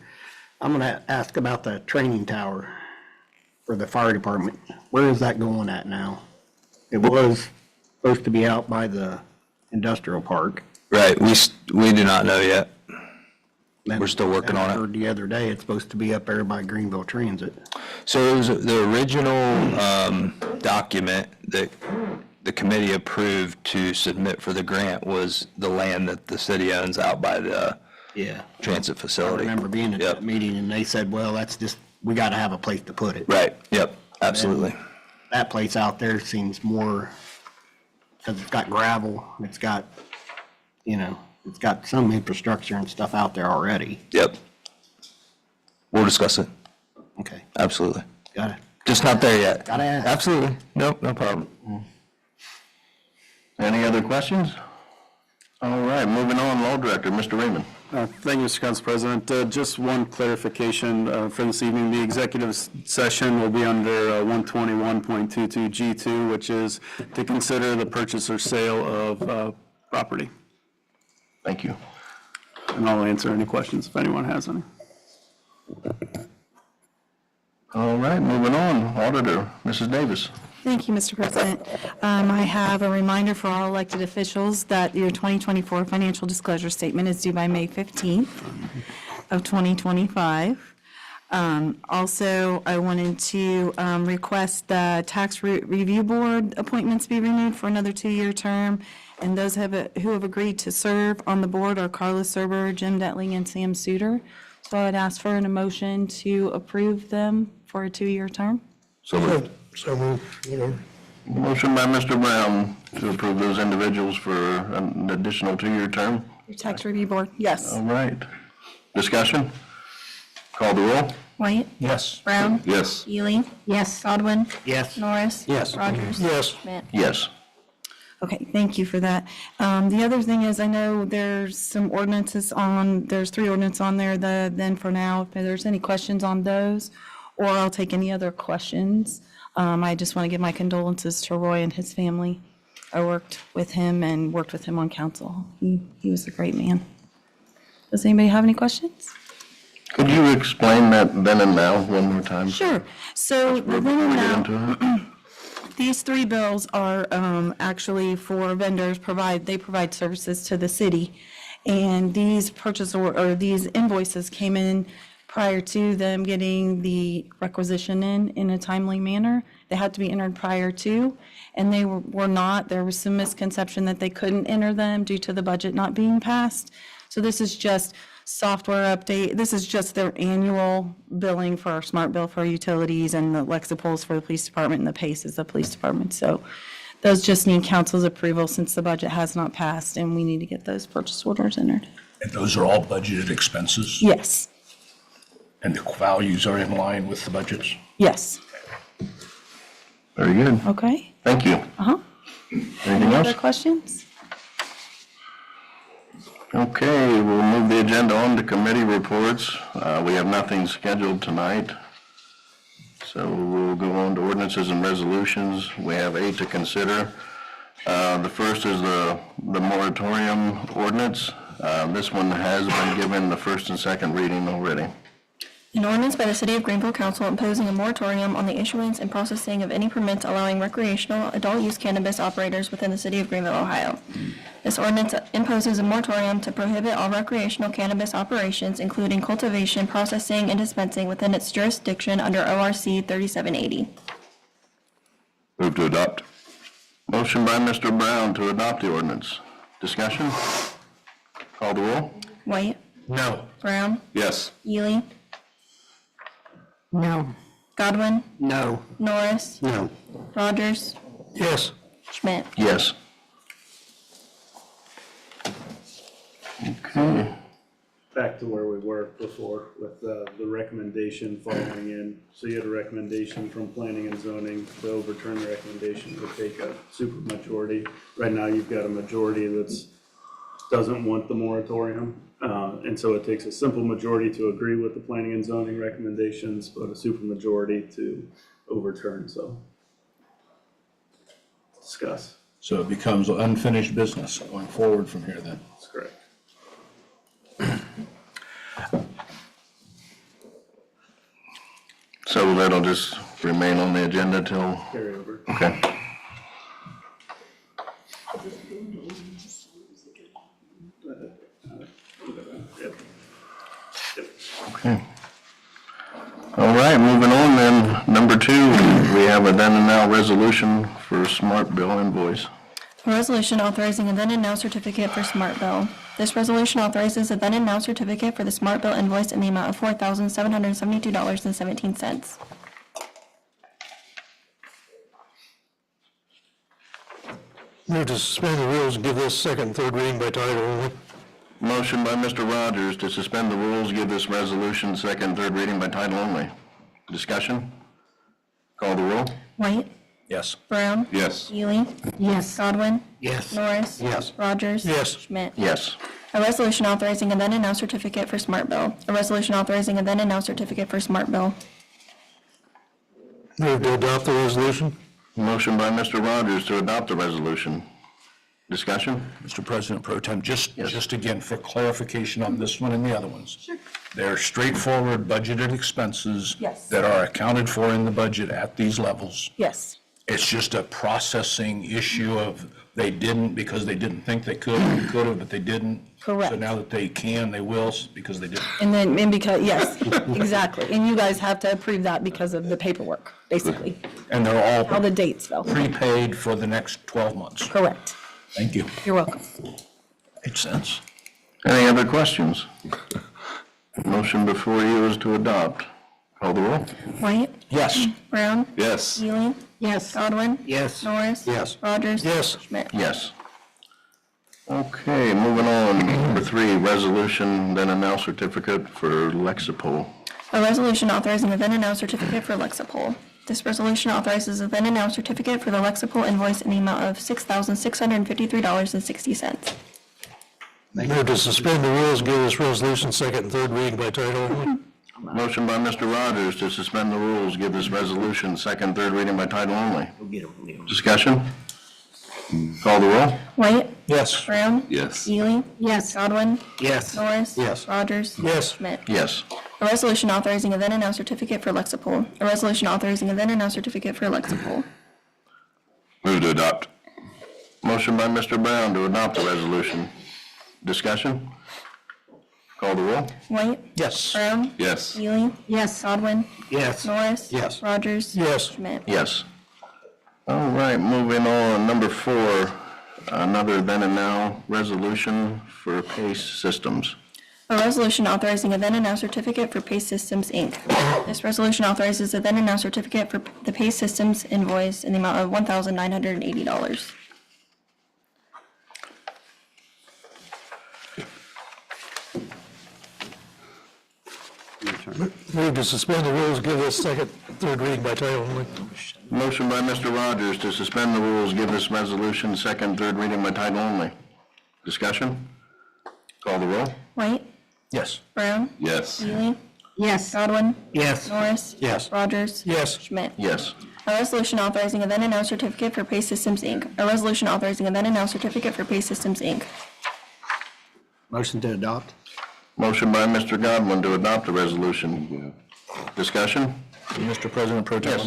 Speaker 5: I'm gonna ask about the training tower for the fire department. Where is that going at now? It was supposed to be out by the industrial park.
Speaker 7: Right, we do not know yet. We're still working on it.
Speaker 5: I heard the other day it's supposed to be up there by Greenville Transit.
Speaker 7: So it was the original document that the committee approved to submit for the grant was the land that the city owns out by the
Speaker 5: Yeah.
Speaker 7: transit
Speaker 5: I
Speaker 7: facility.
Speaker 5: remember being at
Speaker 7: Yep.
Speaker 5: that meeting and they said, well, that's just, we gotta have a place to put it.
Speaker 7: Right, yep, absolutely.
Speaker 5: That place out there seems more, because it's got gravel, it's got, it's got some infrastructure and stuff out there already.
Speaker 7: Yep. We'll discuss it,
Speaker 5: Okay,
Speaker 7: absolutely.
Speaker 5: got it.
Speaker 7: Just not there yet.
Speaker 5: Gotta ask.
Speaker 7: Absolutely, nope, no problem.
Speaker 2: Any other questions? All right, moving on, Law Director, Mr. Raymond.
Speaker 10: Thank you, Mr. Council President. Just one clarification for this evening. The executive session will be under 121.22 G2, which is to consider the purchase or sale of property.
Speaker 2: Thank you.
Speaker 10: And I'll answer any questions if anyone has any.
Speaker 2: All right, moving on, Auditor, Mrs. Davis.
Speaker 12: Thank you, Mr. President. I have a reminder for all elected officials that your 2024 financial disclosure statement is due by May 15th of 2025. Also, I wanted to request the Tax Review Board appointments be renewed for another 2-year term. And those who have agreed to serve on the board are Carla Serber, Jim Detling, and Sam Suter. So I'd ask for an motion to approve them for a 2-year term.
Speaker 2: So moved. Motion by Mr. Brown to approve those individuals for an additional 2-year term.
Speaker 12: Your Tax Review Board, yes.
Speaker 2: All right. Discussion? Call the roll?
Speaker 12: White?
Speaker 1: Yes.
Speaker 12: Brown?
Speaker 2: Yes.
Speaker 12: Ely?
Speaker 3: Yes.
Speaker 12: Godwin?
Speaker 5: Yes.
Speaker 12: Norris?
Speaker 5: Yes.
Speaker 12: Rogers?
Speaker 1: Yes.
Speaker 12: Schmidt?
Speaker 2: Yes.
Speaker 12: Okay, thank you for that. The other thing is, I know there's some ordinances there's 3 ordinances on there, then for now, if there's any questions on those, or I'll take any other questions. I just want to give my condolences to Roy and his family. I worked with him on council. He was a great man. Does anybody have any questions?
Speaker 2: Could you explain that then and now one more time?
Speaker 12: Sure. So the then and now, these 3 bills are actually for vendors they provide services to the city. And these these invoices came in prior to them getting the requisition in a timely manner. They had to be entered prior to, and they were not. There was some misconception that they couldn't enter them due to the budget not being passed. So this is just software update. This is just their annual billing for our smart bill for our utilities and the Lexipol's for the police department and the PACE is the police department. So those just need council's approval since the budget has not passed and we need to get those purchase orders entered.
Speaker 1: And those are all budgeted expenses?
Speaker 12: Yes,
Speaker 1: And the values are in line with the budgets?
Speaker 12: yes.
Speaker 2: Very good.
Speaker 12: Okay.
Speaker 2: Thank you.
Speaker 12: Uh-huh.
Speaker 2: Anything
Speaker 12: Any
Speaker 2: else?
Speaker 12: other questions?
Speaker 2: Okay, we'll move the agenda on to committee reports. We have nothing scheduled tonight. So we'll go on to ordinances and resolutions. We have 8 to consider. The first is the moratorium ordinance. This one has been given the first and second reading already.
Speaker 13: An ordinance by the City of Greenville Council imposing a moratorium on the issuance and processing of any permits allowing recreational adult-use cannabis operators within the City of Greenville, Ohio. This ordinance imposes a moratorium to prohibit all recreational cannabis operations, including cultivation, processing, and dispensing within its jurisdiction under ORC 3780.
Speaker 8: Move to adopt.
Speaker 2: Motion by Mr. Brown to adopt the ordinance. Discussion? Call the roll?
Speaker 13: White,
Speaker 1: No.
Speaker 13: Brown,
Speaker 8: Yes.
Speaker 13: Ely,
Speaker 3: No.
Speaker 13: Godwin,
Speaker 5: No.
Speaker 13: Norris,
Speaker 5: No.
Speaker 13: Rogers,
Speaker 5: Yes.
Speaker 13: Schmidt.
Speaker 2: Yes. Okay.
Speaker 4: Back to where we were before with the recommendation following in. So you had a recommendation from planning and zoning to overturn the recommendation to take a supermajority. Right now, you've got a majority that's doesn't want the moratorium. And so it takes a simple majority to agree with the planning and zoning recommendations, but a supermajority to overturn, so. Discuss.
Speaker 1: So it becomes unfinished business going forward from here then.
Speaker 4: That's correct.
Speaker 2: So that'll just remain on the agenda till,
Speaker 4: Carry over.
Speaker 2: okay. Okay. All right, moving on then. Number 2, we have a then and now resolution for smart bill invoice.
Speaker 13: A resolution authorizing a then and now certificate for Smart Bill. This resolution authorizes a then and now certificate for the Smart Bill invoice in the amount of $4,772.17.
Speaker 5: Move to suspend the rules and give this second and third reading by title only.
Speaker 2: Motion by Mr. Rogers to suspend the rules, give this resolution second, third reading by title only. Discussion? Call the roll?
Speaker 13: White,
Speaker 1: Yes.
Speaker 13: Brown,
Speaker 8: Yes.
Speaker 13: Ely,
Speaker 3: Yes.
Speaker 13: Godwin,
Speaker 5: Yes.
Speaker 13: Norris.
Speaker 5: Yes.
Speaker 13: Rogers.
Speaker 5: Yes.
Speaker 13: Schmidt.
Speaker 2: Yes.
Speaker 13: A resolution authorizing a then and now certificate for Smart Bill. A resolution authorizing a then and now certificate for Smart Bill.
Speaker 5: Move to adopt the resolution.
Speaker 2: Motion by Mr. Rogers to adopt the resolution. Discussion?
Speaker 1: Mr. President Pro Tem, just again for clarification on this one and the other ones. Sure. They're straightforward budgeted expenses.
Speaker 12: Yes.
Speaker 1: That are accounted for in the budget at these levels.
Speaker 12: Yes.
Speaker 1: It's just a processing issue of they didn't because they didn't think they could have, but they didn't.
Speaker 12: Correct.
Speaker 1: So now that they can, they will because they didn't.
Speaker 12: And because, yes, exactly. And you guys have to approve that because of the paperwork, basically,
Speaker 1: And they're
Speaker 12: how
Speaker 1: all
Speaker 12: the dates fell.
Speaker 1: prepaid for the next 12 months.
Speaker 12: Correct.
Speaker 1: Thank you.
Speaker 12: You're welcome.
Speaker 1: Makes sense.
Speaker 2: Any other questions? Motion before you is to adopt. Call the roll?
Speaker 13: White,
Speaker 1: Yes.
Speaker 13: Brown,
Speaker 8: Yes.
Speaker 13: Ely,
Speaker 3: Yes.
Speaker 13: Godwin,
Speaker 5: Yes.
Speaker 13: Norris.
Speaker 5: Yes.
Speaker 13: Rogers.
Speaker 5: Yes.
Speaker 13: Schmidt.
Speaker 2: Yes. Okay, moving on. Number 3, resolution then and now certificate for Lexipol.
Speaker 13: A resolution authorizing a then and now certificate for Lexipol. This resolution authorizes a then and now certificate for the Lexipol invoice in the amount of $6,653.60.
Speaker 5: Move to suspend the rules, give this resolution second and third reading by title only.
Speaker 2: Motion by Mr. Rogers to suspend the rules, give this resolution second, third reading by title only. Discussion? Call the roll?
Speaker 13: White,
Speaker 1: Yes.
Speaker 13: Brown,
Speaker 8: Yes.
Speaker 13: Ely,
Speaker 3: Yes.
Speaker 13: Godwin,
Speaker 5: Yes.
Speaker 13: Norris.
Speaker 5: Yes.
Speaker 13: Rogers.
Speaker 5: Yes.
Speaker 13: Schmidt.
Speaker 2: Yes.
Speaker 13: A resolution authorizing a then and now certificate for Lexipol. A resolution authorizing a then and now certificate for Lexipol.
Speaker 8: Move to adopt.
Speaker 2: Motion by Mr. Brown to adopt the resolution. Discussion? Call the roll?
Speaker 13: White,
Speaker 1: Yes.
Speaker 13: Brown,
Speaker 8: Yes.
Speaker 13: Ely,
Speaker 3: Yes.
Speaker 13: Godwin,
Speaker 5: Yes.
Speaker 13: Norris.
Speaker 5: Yes.
Speaker 13: Rogers.
Speaker 5: Yes.
Speaker 13: Schmidt.
Speaker 2: Yes. All right, moving on. Number 4, another then and now resolution for PACE Systems.
Speaker 13: A resolution authorizing a then and now certificate for PACE Systems, Inc. This resolution authorizes a then and now certificate for the PACE Systems invoice in the amount of $1,980.
Speaker 5: Move to suspend the rules, give this second, third reading by title only.
Speaker 2: Motion by Mr. Rogers to suspend the rules, give this resolution second, third reading by title only. Discussion? Call the roll?
Speaker 13: White,
Speaker 1: Yes.
Speaker 13: Brown,
Speaker 8: Yes.
Speaker 13: Ely,
Speaker 3: Yes.
Speaker 13: Godwin,
Speaker 5: Yes.
Speaker 13: Norris.
Speaker 5: Yes.
Speaker 13: Rogers.
Speaker 5: Yes.
Speaker 13: Schmidt.
Speaker 2: Yes.
Speaker 13: A resolution authorizing a then and now certificate for Pay Systems, Inc. A resolution authorizing a then and now certificate for Pay Systems, Inc.
Speaker 5: Motion to adopt?
Speaker 2: Motion by Mr. Godwin to adopt the resolution. Discussion?
Speaker 1: Mr. President Pro Tem,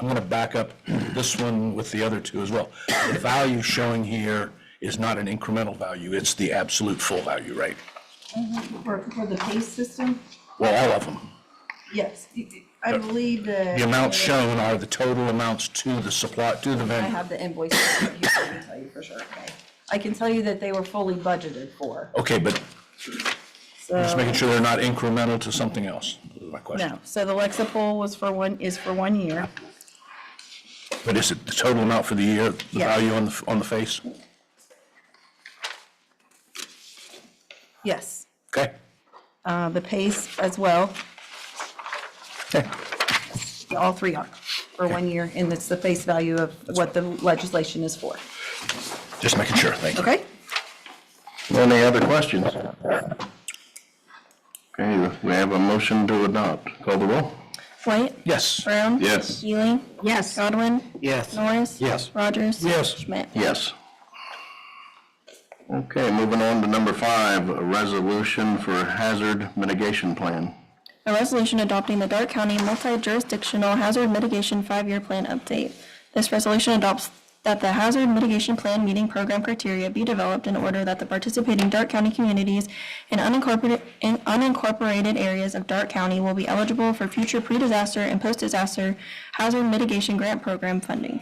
Speaker 1: I'm gonna back up this one with the other two as well. The value showing here is not an incremental value, it's the absolute full value, right?
Speaker 12: For the PACE system,
Speaker 1: Well, all of them.
Speaker 12: yes, I believe that.
Speaker 1: The amounts shown are the total amounts to the supply, to the
Speaker 12: I
Speaker 1: vendor.
Speaker 12: have the invoice, I can tell you for sure, okay? I can tell you that they were fully budgeted for,
Speaker 1: Okay, but just making
Speaker 12: so,
Speaker 1: sure they're not incremental to something else, is my question.
Speaker 12: no, so the Lexipol was for one year.
Speaker 1: But is it the total amount for the year, the
Speaker 12: Yes.
Speaker 1: value on the face?
Speaker 12: Yes,
Speaker 1: Okay,
Speaker 12: the PACE as well,
Speaker 1: okay.
Speaker 12: all three are for 1 year, and it's the face value of what the legislation is for,
Speaker 1: Just making sure, thank you.
Speaker 12: okay?
Speaker 2: Any other questions? Okay, we have a motion to adopt. Call the roll?
Speaker 13: White?
Speaker 1: Yes.
Speaker 13: Brown?
Speaker 2: Yes.
Speaker 13: Ely?
Speaker 3: Yes.
Speaker 13: Godwin?
Speaker 5: Yes.
Speaker 13: Norris?
Speaker 5: Yes.
Speaker 13: Rogers?
Speaker 1: Yes.
Speaker 13: Schmidt?
Speaker 2: Yes. Okay, moving on to number 5, a resolution for hazard mitigation plan.
Speaker 13: A resolution adopting the Dark County Multi-Jurisdictional Hazard Mitigation 5-Year Plan Update. This resolution adopts that the Hazard Mitigation Plan meeting program criteria be developed in order that the participating Dark County communities and unincorporated areas of Dark County will be eligible for future pre-disaster and post-disaster hazard mitigation grant program funding.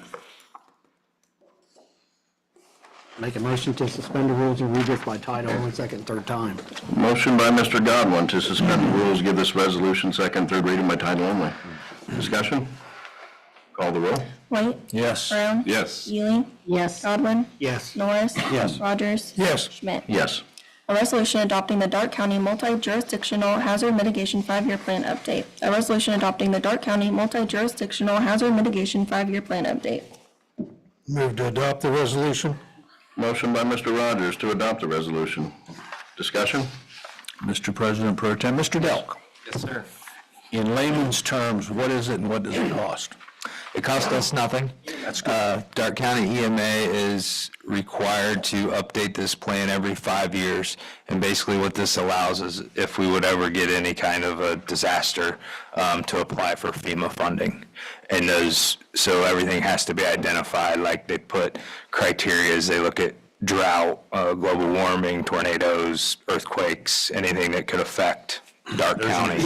Speaker 5: Make a motion to suspend the rules and read this by title only, second, third time.
Speaker 2: Motion by Mr. Godwin to suspend the rules, give this resolution second, third reading by title only. Discussion? Call the roll?
Speaker 13: White?
Speaker 1: Yes.
Speaker 13: Brown?
Speaker 4: Yes.
Speaker 13: Ely?
Speaker 3: Yes.
Speaker 13: Godwin?
Speaker 5: Yes.
Speaker 13: Norris?
Speaker 5: Yes.
Speaker 13: Rogers?
Speaker 1: Yes.
Speaker 13: Schmidt?
Speaker 2: Yes.
Speaker 13: A resolution adopting the Dark County Multi-Jurisdictional Hazard Mitigation 5-Year Plan Update. A resolution adopting the Dark County Multi-Jurisdictional Hazard Mitigation 5-Year Plan Update.
Speaker 1: Move to adopt the resolution.
Speaker 2: Motion by Mr. Rogers to adopt the resolution. Discussion?
Speaker 1: Mr. President Pro Tem, Mr. Delk.
Speaker 7: Yes, sir.
Speaker 1: In layman's terms, what is it and what does it cost?
Speaker 7: It costs us nothing.
Speaker 1: That's good.
Speaker 7: Dark County EMA is required to update this plan every 5 years. And basically what this allows is if we would ever get any kind of a disaster, to apply for FEMA funding. And so everything has to be identified, like they put criteria as they look at drought, global warming, tornadoes, earthquakes, anything that could affect Dark County.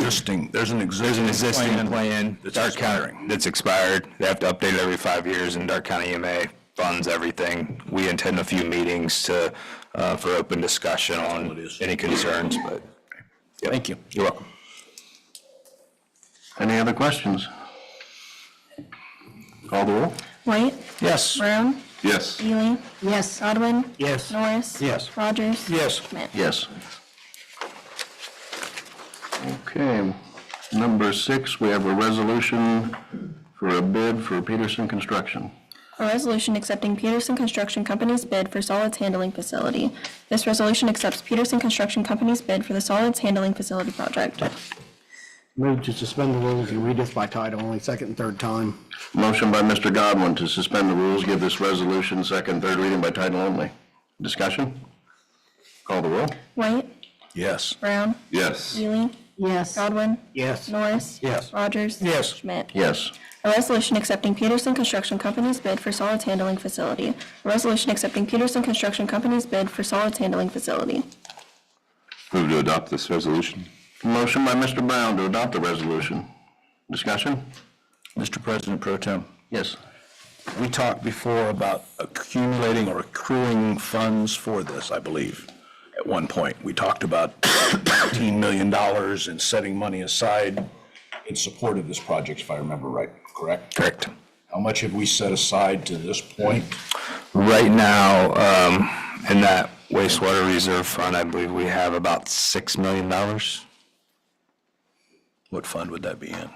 Speaker 1: There's an
Speaker 7: Existing plan,
Speaker 1: that's
Speaker 7: Dark County,
Speaker 1: expiring.
Speaker 7: that's expired. They have to update it every 5 years, and Dark County EMA funds everything. We attend a few meetings for open discussion on any concerns, but. Yep.
Speaker 1: Thank you.
Speaker 7: You're welcome.
Speaker 2: Any other questions? Call the roll?
Speaker 13: White?
Speaker 1: Yes.
Speaker 13: Brown?
Speaker 4: Yes.
Speaker 13: Ely?
Speaker 3: Yes.
Speaker 13: Godwin?
Speaker 5: Yes.
Speaker 13: Norris?
Speaker 5: Yes.
Speaker 13: Rogers?
Speaker 1: Yes.
Speaker 13: Schmidt?
Speaker 2: Yes. Okay, number 6, we have a resolution for a bid for Peterson Construction.
Speaker 13: A resolution accepting Peterson Construction Company's bid for solids handling facility. This resolution accepts Peterson Construction Company's bid for the solids handling facility project.
Speaker 5: Move to suspend the rules and read this by title only, second and third time.
Speaker 2: Motion by Mr. Godwin to suspend the rules, give this resolution second, third reading by title only. Discussion? Call the roll?
Speaker 13: White?
Speaker 1: Yes.
Speaker 13: Brown?
Speaker 4: Yes.
Speaker 13: Ely?
Speaker 3: Yes.
Speaker 13: Godwin?
Speaker 5: Yes.
Speaker 13: Norris?
Speaker 5: Yes.
Speaker 13: Rogers?
Speaker 1: Yes.
Speaker 13: Schmidt?
Speaker 2: Yes.
Speaker 13: A resolution accepting Peterson Construction Company's bid for solids handling facility. A resolution accepting Peterson Construction Company's bid for solids handling facility.
Speaker 4: Move to adopt this resolution.
Speaker 2: Motion by Mr. Brown to adopt the resolution. Discussion?
Speaker 1: Mr. President Pro Tem,
Speaker 2: Yes.
Speaker 1: we talked before about accumulating or accruing funds for this, I believe. At one point, we talked about $15 million and setting money aside in support of this project, if I remember right, correct?
Speaker 7: Correct.
Speaker 1: How much have we set aside to this point?
Speaker 7: Right now, in that wastewater reserve fund, I believe we have about $6 million.
Speaker 1: What fund would that be in?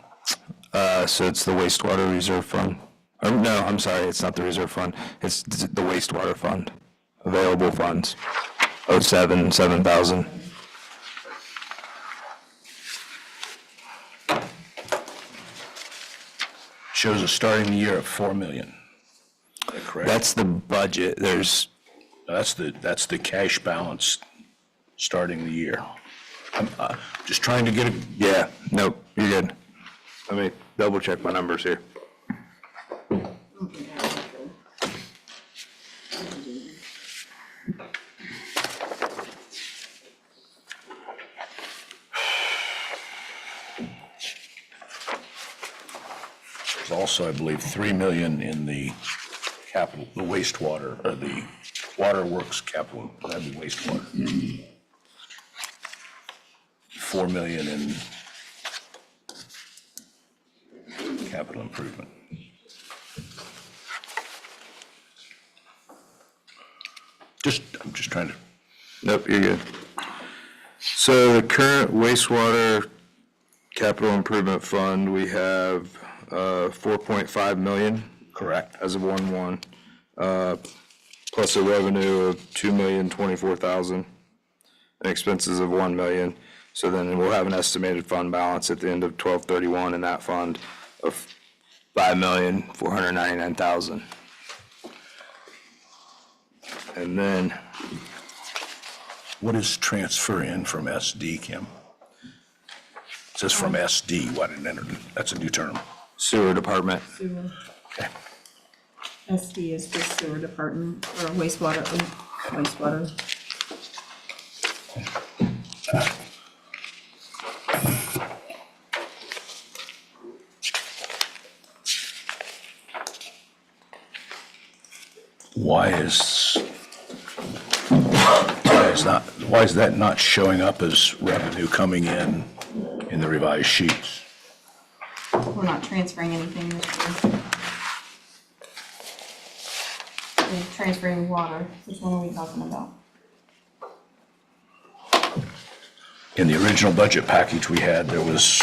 Speaker 7: So it's the wastewater reserve fund. No, I'm sorry, it's not the reserve fund. It's the wastewater fund. Available funds. 7,000.
Speaker 1: shows us starting the year at 4 million. Is that correct?
Speaker 7: That's the budget. There's,
Speaker 1: That's the cash balance starting the year. I'm just trying to get a,
Speaker 7: yeah, nope, you're good. Let me double check my numbers here.
Speaker 1: there's also, I believe, 3 million in the capital, the wastewater, or the waterworks capital, that'd be wastewater. 4 million in capital improvement. I'm just trying to,
Speaker 6: Nope, you're good. So the current wastewater capital improvement fund, we have 4.5 million
Speaker 1: correct?
Speaker 6: as of 1/1, plus a revenue of 2,024,000, and expenses of 1 million. So then we'll have an estimated fund balance at the end of 12/31 in that fund of
Speaker 7: 5,499,000.
Speaker 6: and then
Speaker 1: What is transfer in from SD, Kim? It says from SD, what, that's a new term.
Speaker 6: sewer department.
Speaker 12: Sewer.
Speaker 1: Okay.
Speaker 12: SD is the sewer department, or wastewater.
Speaker 1: Why is that not showing up as revenue coming in the revised sheets?
Speaker 12: We're not transferring anything this year. We're transferring water. Which one are we talking about?
Speaker 1: In the original budget package we had, there was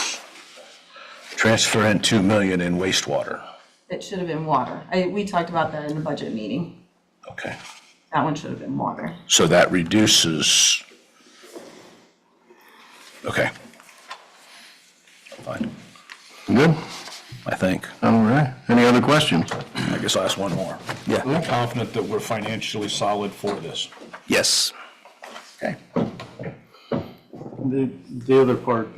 Speaker 1: transfer in 2 million in wastewater.
Speaker 12: It should have been water. We talked about that in the budget meeting.
Speaker 1: Okay.
Speaker 12: That one should have been water.
Speaker 1: So that reduces, okay. Fine,
Speaker 2: Good?
Speaker 1: I think.
Speaker 2: All right. Any other questions?
Speaker 1: I guess I'll ask one more.
Speaker 7: Yeah.
Speaker 1: I'm confident that we're financially solid for this.
Speaker 7: Yes.
Speaker 1: Okay.
Speaker 14: The other part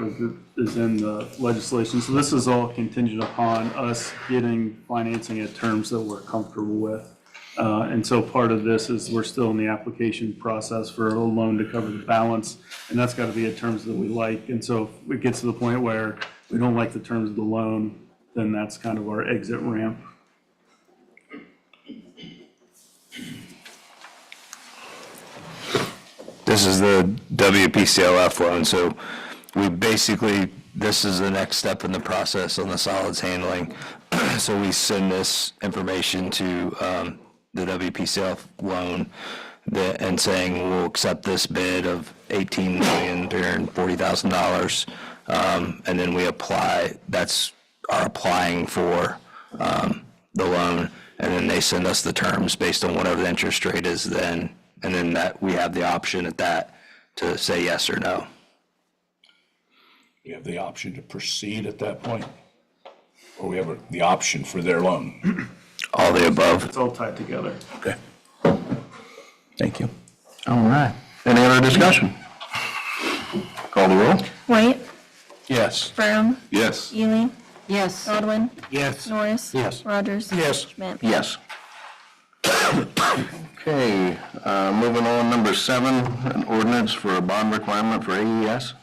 Speaker 14: is in the legislation, so this is all contingent upon us getting financing at terms that we're comfortable with. And so part of this is we're still in the application process for a loan to cover the balance, and that's got to be at terms that we like. And so if it gets to the point where we don't like the terms of the loan, then that's kind of our exit ramp.
Speaker 6: This is the WPCLF loan, so we basically, this is the next step in the process on the solids handling. So we send this information to the WPCLF loan and saying we'll accept this bid of $18,340,000. And then we apply, that's our applying for the loan, and then they send us the terms based on whatever the interest rate is then. And then that, we have the option at that to say yes or no.
Speaker 1: We have the option to proceed at that point? Or we have the option for their loan?
Speaker 6: All the above.
Speaker 14: It's all tied together.
Speaker 1: Okay. Thank you.
Speaker 2: All right. Any other discussion? Call the roll.
Speaker 13: White,
Speaker 1: Yes.
Speaker 13: Brown,
Speaker 2: Yes.
Speaker 13: Ely,
Speaker 3: Yes.
Speaker 13: Godwin,
Speaker 1: Yes.
Speaker 13: Norris.
Speaker 1: Yes.
Speaker 13: Rogers.
Speaker 1: Yes.
Speaker 13: Schmidt.
Speaker 2: Yes. Okay, moving on, number 7, an ordinance for a bond requirement for AES.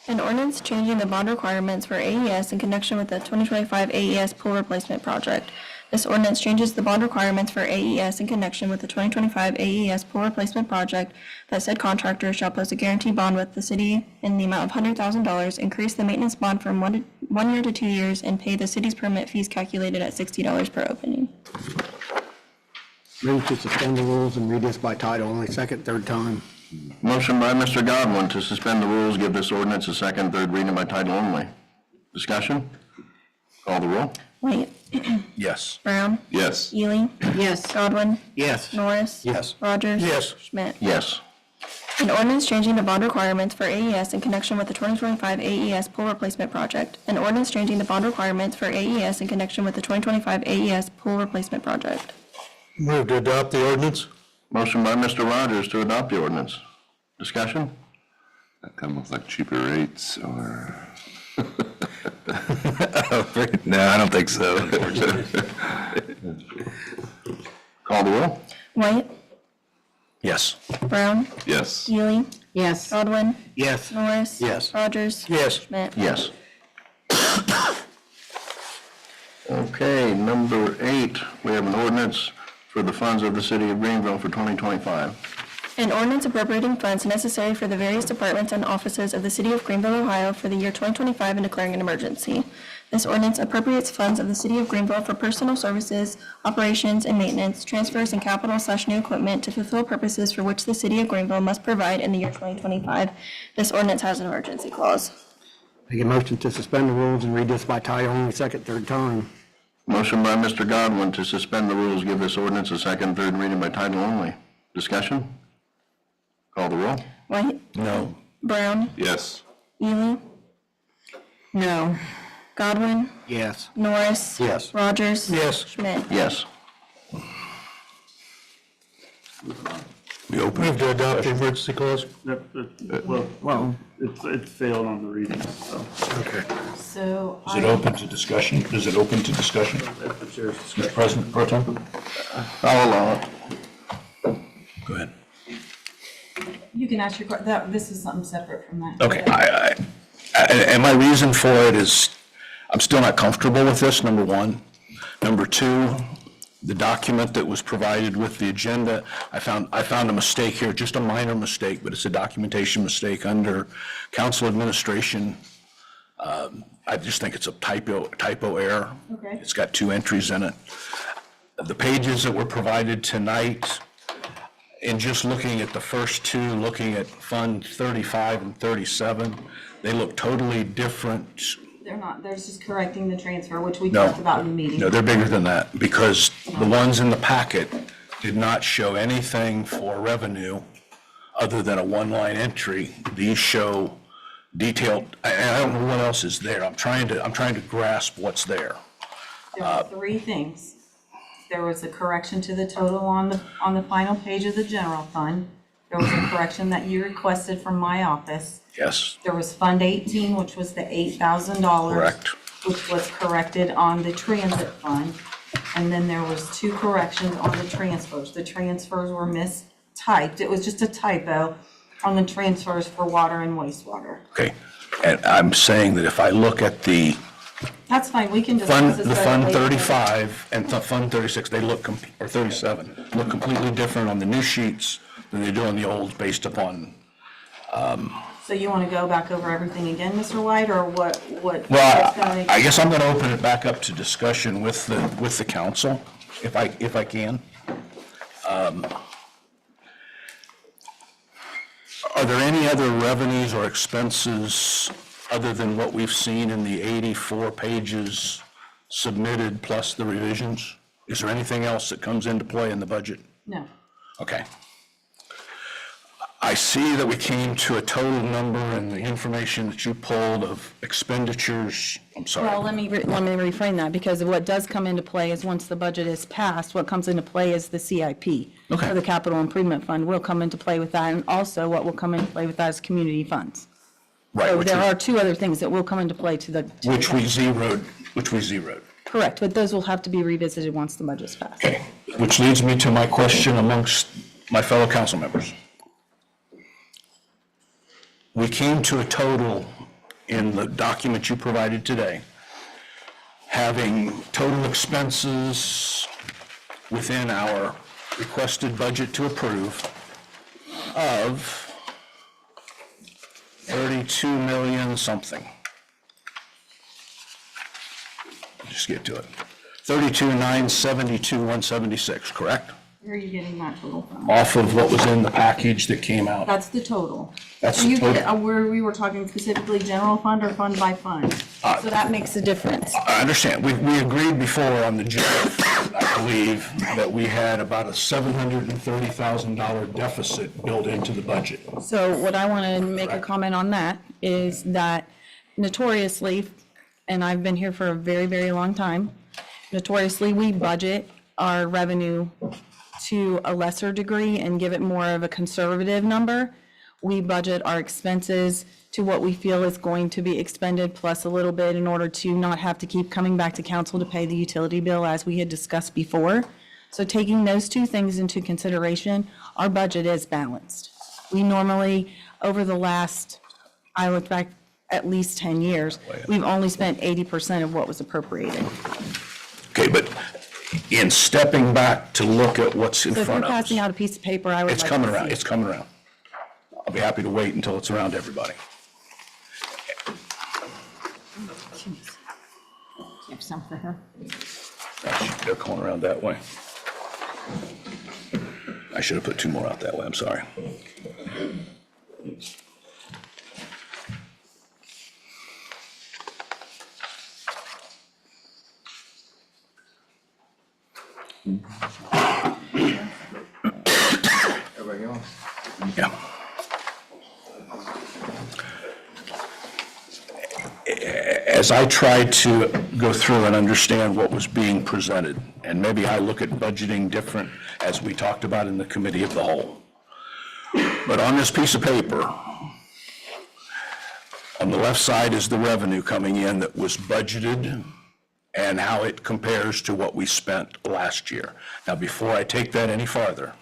Speaker 13: An ordinance changing the bond requirements for AES in connection with the 2025 AES pool replacement project. This ordinance changes the bond requirements for AES in connection with the 2025 AES pool replacement project, that said contractor shall post a guarantee bond with the city in the amount of $100,000, increase the maintenance bond from 1 year to 2 years, and pay the city's permit fees calculated at $60 per opening.
Speaker 5: Move to suspend the rules and read this by title only, second, third time.
Speaker 2: Motion by Mr. Godwin to suspend the rules, give this ordinance a second, third reading by title only. Discussion? Call the roll.
Speaker 13: White,
Speaker 1: Yes.
Speaker 13: Brown,
Speaker 2: Yes.
Speaker 13: Ely,
Speaker 3: Yes.
Speaker 13: Godwin,
Speaker 1: Yes.
Speaker 13: Norris.
Speaker 1: Yes.
Speaker 13: Rogers.
Speaker 1: Yes.
Speaker 13: Schmidt.
Speaker 2: Yes.
Speaker 13: An ordinance changing the bond requirements for AES in connection with the 2025 AES pool replacement project. An ordinance changing the bond requirements for AES in connection with the 2025 AES pool replacement project.
Speaker 2: Move to adopt the ordinance. Motion by Mr. Rogers to adopt the ordinance. Discussion?
Speaker 8: That come with like cheaper rates or?
Speaker 7: No, I don't think so, unfortunately.
Speaker 2: Call the roll.
Speaker 13: White,
Speaker 1: Yes.
Speaker 13: Brown,
Speaker 8: Yes.
Speaker 13: Ely,
Speaker 3: Yes.
Speaker 13: Godwin,
Speaker 5: Yes.
Speaker 13: Norris.
Speaker 1: Yes.
Speaker 13: Rogers.
Speaker 1: Yes.
Speaker 13: Schmidt.
Speaker 2: Yes. Okay, number 8, we have an ordinance for the funds of the city of Greenville for 2025.
Speaker 13: An ordinance appropriating funds necessary for the various departments and offices of the city of Greenville, Ohio for the year 2025 and declaring an emergency. This ordinance appropriates funds of the city of Greenville for personal services, operations and maintenance, transfers and capital/new equipment to fulfill purposes for which the city of Greenville must provide in the year 2025. This ordinance has an emergency clause.
Speaker 5: Make a motion to suspend the rules and read this by title only, second, third time.
Speaker 2: Motion by Mr. Godwin to suspend the rules, give this ordinance a second, third reading by title only. Discussion? Call the roll.
Speaker 13: White,
Speaker 1: No.
Speaker 13: Brown,
Speaker 8: Yes.
Speaker 13: Ely,
Speaker 3: No.
Speaker 13: Godwin,
Speaker 5: Yes.
Speaker 13: Norris.
Speaker 1: Yes.
Speaker 13: Rogers.
Speaker 1: Yes.
Speaker 13: Schmidt.
Speaker 2: Yes.
Speaker 1: We open it to adopt the emergency clause?
Speaker 14: Well, it failed on the reading, so.
Speaker 1: Okay.
Speaker 12: So
Speaker 1: Is it open to discussion? Is it open to discussion?
Speaker 14: At the chair's
Speaker 1: Mr.
Speaker 14: discretion.
Speaker 1: President Pro Tem?
Speaker 2: I'll allow it.
Speaker 1: Go ahead.
Speaker 12: you can ask your, this is something separate from that.
Speaker 1: Okay, and my reason for it is, I'm still not comfortable with this, number one. Number two, the document that was provided with the agenda, I found a mistake here, just a minor mistake, but it's a documentation mistake under council administration. I just think it's a typo error.
Speaker 12: Okay.
Speaker 1: It's got 2 entries in it. The pages that were provided tonight, in just looking at the first 2, looking at Fund 35 and 37, they look totally different.
Speaker 12: They're not, they're just correcting the transfer, which we
Speaker 1: No.
Speaker 12: talked about in the meeting.
Speaker 1: No, they're bigger than that, because the ones in the packet did not show anything for revenue other than a 1-line entry. These show detailed, and I don't know what else is there. I'm trying to grasp what's there.
Speaker 12: There were 3 things. There was a correction to the total on the final page of the general fund. There was a correction that you requested from my office.
Speaker 1: Yes,
Speaker 12: There was Fund 18, which was the $8,000.
Speaker 1: correct.
Speaker 12: Which was corrected on the transit fund. And then there was 2 corrections on the transfers. The transfers were mistyped. It was just a typo on the transfers for water and wastewater.
Speaker 1: Okay, and I'm saying that if I look at the
Speaker 12: That's fine, we can discuss this.
Speaker 1: the
Speaker 12: at a
Speaker 1: Fund
Speaker 12: later date.
Speaker 1: 35 and the Fund 36, they look, or 37, look completely different on the new sheets than they do on the old, based upon.
Speaker 12: So you want to go back over everything again, Mr. White, or what?
Speaker 1: Well,
Speaker 12: what's gonna make-
Speaker 1: I guess I'm going to open it back up to discussion with the council, if I can. Are there any other revenues or expenses other than what we've seen in the 84 pages submitted plus the revisions? Is there anything else that comes into play in the budget?
Speaker 12: No.
Speaker 1: Okay. I see that we came to a total number in the information that you pulled of expenditures. I'm sorry.
Speaker 12: Well, let me reframe that, because what does come into play is once the budget is passed, what comes into play is the CIP.
Speaker 1: Okay.
Speaker 12: For the capital improvement fund will come into play with that, and also what will come into play with that is community funds.
Speaker 1: Right,
Speaker 12: So
Speaker 1: which
Speaker 12: there
Speaker 1: we-
Speaker 12: are 2 other things that will come into play to the.
Speaker 1: Which we zeroed.
Speaker 12: Correct, but those will have to be revisited once the budget's passed.
Speaker 1: Okay, which leads me to my question amongst my fellow council members. We came to a total in the document you provided today, having total expenses within our requested budget to approve of 32 million something. Just get to it. 32,972,176, correct?
Speaker 12: Where are you getting that total from?
Speaker 1: off of what was in the package that came out.
Speaker 12: That's the total.
Speaker 1: That's
Speaker 12: So
Speaker 1: the
Speaker 12: you get,
Speaker 1: total.
Speaker 12: where we were talking specifically general fund or fund by fund. So that makes a difference.
Speaker 1: I understand. We agreed before on the general fund, I believe, that we had about a $730,000 deficit built into the budget.
Speaker 12: So what I want to make a comment on that is that notoriously, and I've been here for a very, very long time, notoriously, we budget our revenue to a lesser degree and give it more of a conservative number. We budget our expenses to what we feel is going to be expended plus a little bit in order to not have to keep coming back to council to pay the utility bill as we had discussed before. So taking those two things into consideration, our budget is balanced. We normally, over the last, I look back at least 10 years, we've only spent 80% of what was appropriated.
Speaker 1: Okay, but in stepping back to look at what's in
Speaker 12: So if you're
Speaker 1: front of us,
Speaker 12: passing out a piece of paper, I would like
Speaker 1: it's
Speaker 12: to
Speaker 1: coming
Speaker 12: see
Speaker 1: around,
Speaker 12: it.
Speaker 1: it's coming around. I'll be happy to wait until it's around everybody.
Speaker 3: Have some for her.
Speaker 1: They're going around that way. I should have put two more out that way, I'm sorry. Yeah. As I tried to go through and understand what was being presented, and maybe I look at budgeting different as we talked about in the committee of the whole. But on this piece of paper, on the left side is the revenue coming in that was budgeted and how it compares to what we spent last year. Now, before I take that any farther,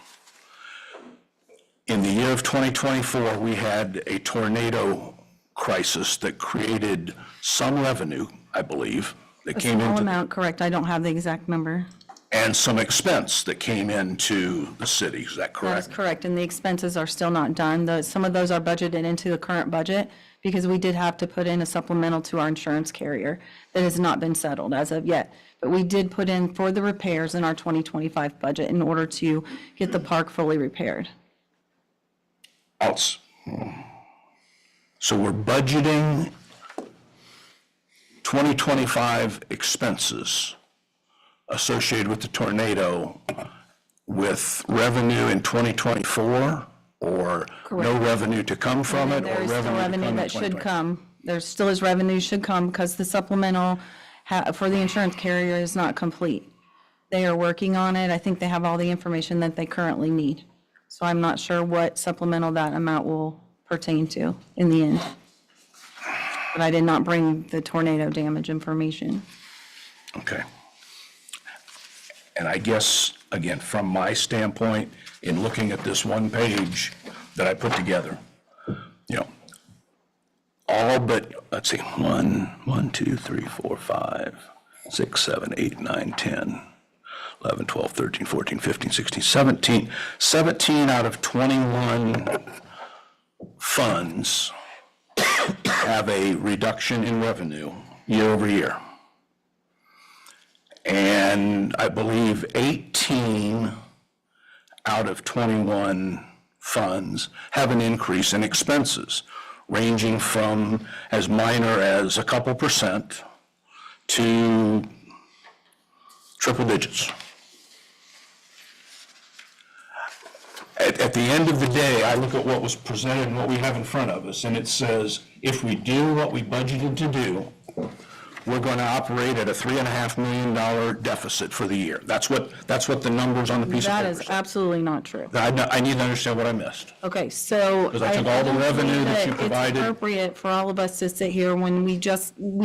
Speaker 1: in the year of 2024, we had a tornado crisis that created some revenue, I believe, that
Speaker 12: A
Speaker 1: came
Speaker 12: small
Speaker 1: into,
Speaker 12: amount, correct, I don't have the exact number.
Speaker 1: and some expense that came into the city, is that
Speaker 12: That is
Speaker 1: correct?
Speaker 12: correct, and the expenses are still not done. Some of those are budgeted into the current budget because we did have to put in a supplemental to our insurance carrier that has not been settled as of yet. But we did put in for the repairs in our 2025 budget in order to get the park fully repaired.
Speaker 1: Else. So we're budgeting 2025 expenses associated with the tornado with revenue in 2024, or no revenue to come from it, or
Speaker 12: There is still
Speaker 1: revenue to come
Speaker 12: revenue
Speaker 1: in
Speaker 12: that should
Speaker 1: 2025?
Speaker 12: come. There still is revenue should come because the supplemental for the insurance carrier is not complete. They are working on it. I think they have all the information that they currently need. So I'm not sure what supplemental that amount will pertain to in the end. But I did not bring the tornado damage information.
Speaker 1: Okay. And I guess, again, from my standpoint, in looking at this one page that I put together, you know, all but, let's see, 1, 2, 3, 4, 5, 6, 7, 8, 9, 10, 11, 12, 13, 14, 15, 16, 17 out of 21 funds have a reduction in revenue year over year. And I believe 18 out of 21 funds have an increase in expenses, ranging from as minor as a couple percent to triple digits. At the end of the day, I look at what was presented and what we have in front of us, and it says, if we do what we budgeted to do, we're going to operate at a $3.5 million deficit for the year. That's what the numbers on the piece of
Speaker 12: That
Speaker 1: paper
Speaker 12: is
Speaker 1: say.
Speaker 12: absolutely not true.
Speaker 1: I need to understand what I missed.
Speaker 12: Okay, so.
Speaker 1: Because I took all the
Speaker 12: don't
Speaker 1: revenue
Speaker 12: believe
Speaker 1: that you provided.
Speaker 12: It's appropriate for all of us to sit here when we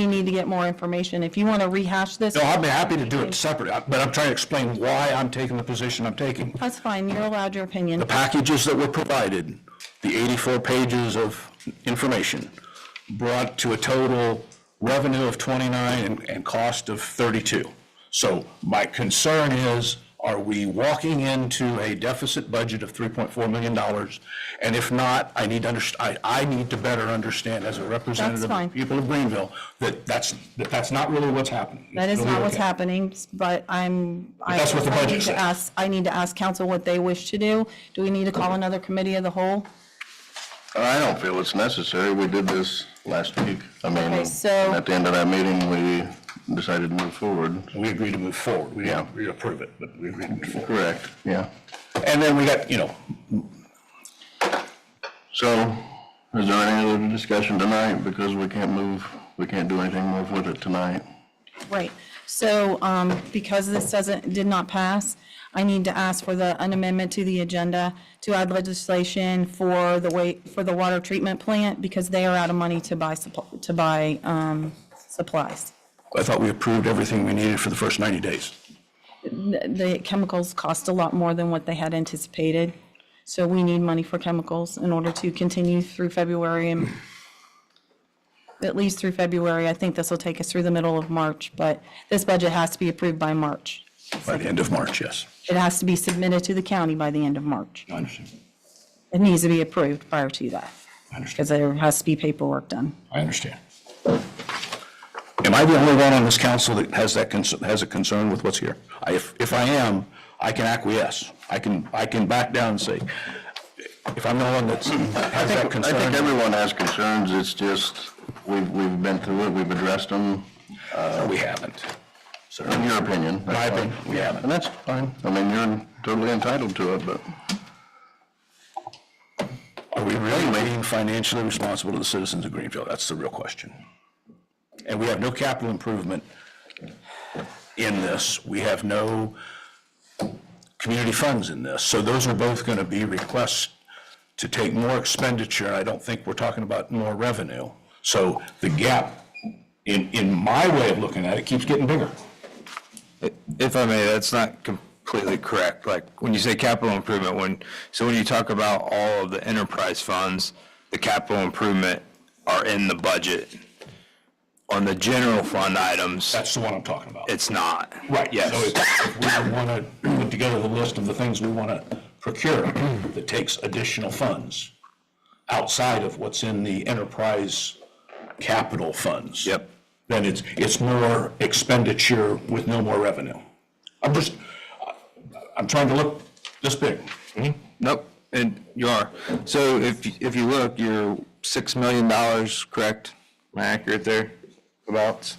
Speaker 12: need to get more information. If you want to rehash this.
Speaker 1: No, I'll be happy to do it separate, but I'm trying to explain why I'm taking the position I'm taking.
Speaker 12: That's fine, you're allowed your opinion.
Speaker 1: The packages that were provided, the 84 pages of information, brought to a total revenue of 29 and cost of 32. So my concern is Are we walking into a deficit budget of $3.4 million? And if not, I need to I need to better understand as a representative of
Speaker 12: fine.
Speaker 1: the people of Greenville that that's not really what's happening.
Speaker 12: That is
Speaker 1: It's
Speaker 12: not
Speaker 1: really
Speaker 12: what's
Speaker 1: okay.
Speaker 12: happening, but
Speaker 1: that's what the budget says.
Speaker 12: I need to ask council what they wish to do. Do we need to call another committee of the whole?
Speaker 2: I don't feel it's necessary. We did this last week. I mean,
Speaker 12: Okay, so-
Speaker 2: at the end of that meeting, we decided to move forward.
Speaker 1: We agreed to move forward. We
Speaker 2: Yeah.
Speaker 1: didn't agree to approve it, but we agreed to move forward.
Speaker 2: Correct, yeah.
Speaker 1: And then we got,
Speaker 2: So, is there any other discussion tonight? Because we can't do anything more with it tonight.
Speaker 12: Right. So, because this did not pass, I need to ask for an amendment to the agenda to add legislation for the water treatment plant because they are out of money to buy supplies.
Speaker 1: I thought we approved everything we needed for the first 90 days.
Speaker 12: The chemicals cost a lot more than what they had anticipated. So we need money for chemicals in order to continue through February and at least through February. I think this will take us through the middle of March, but this budget has to be approved by March.
Speaker 1: By the end of March, yes.
Speaker 12: It has to be submitted to the county by the end of March.
Speaker 1: I understand.
Speaker 12: It needs to be approved prior to that
Speaker 1: I understand.
Speaker 12: because there has to be paperwork done.
Speaker 1: I understand. Am I the only one on this council that has has a concern with what's here? If I am, I can acquiesce. I can back down and say, if I'm the one that has that concern.
Speaker 2: I think everyone has concerns. It's just, we've been through it, we've addressed them.
Speaker 1: We haven't.
Speaker 2: In your opinion.
Speaker 1: My opinion, we haven't.
Speaker 2: And that's fine. I mean, you're totally entitled to it, but.
Speaker 1: Are we really being financially responsible to the citizens of Greenville? That's the real question. And we have no capital improvement in this. We have no community funds in this. So those are both going to be requests to take more expenditure. And I don't think we're talking about more revenue. So the gap, in my way of looking at it, keeps getting bigger.
Speaker 7: If I may, that's not completely correct. Like, when you say capital improvement, when you talk about all of the enterprise funds, the capital improvement are in the budget. On the general fund items,
Speaker 1: That's the one I'm talking about.
Speaker 7: it's not.
Speaker 1: Right.
Speaker 7: Yes.
Speaker 1: So if we want to put together the list of the things we want to procure that takes additional funds outside of what's in the enterprise capital funds.
Speaker 7: Yep.
Speaker 1: Then it's more expenditure with no more revenue. I'm trying to look this big.
Speaker 7: Nope, and you are. So if you look, you're $6 million, correct? Am I accurate there? About?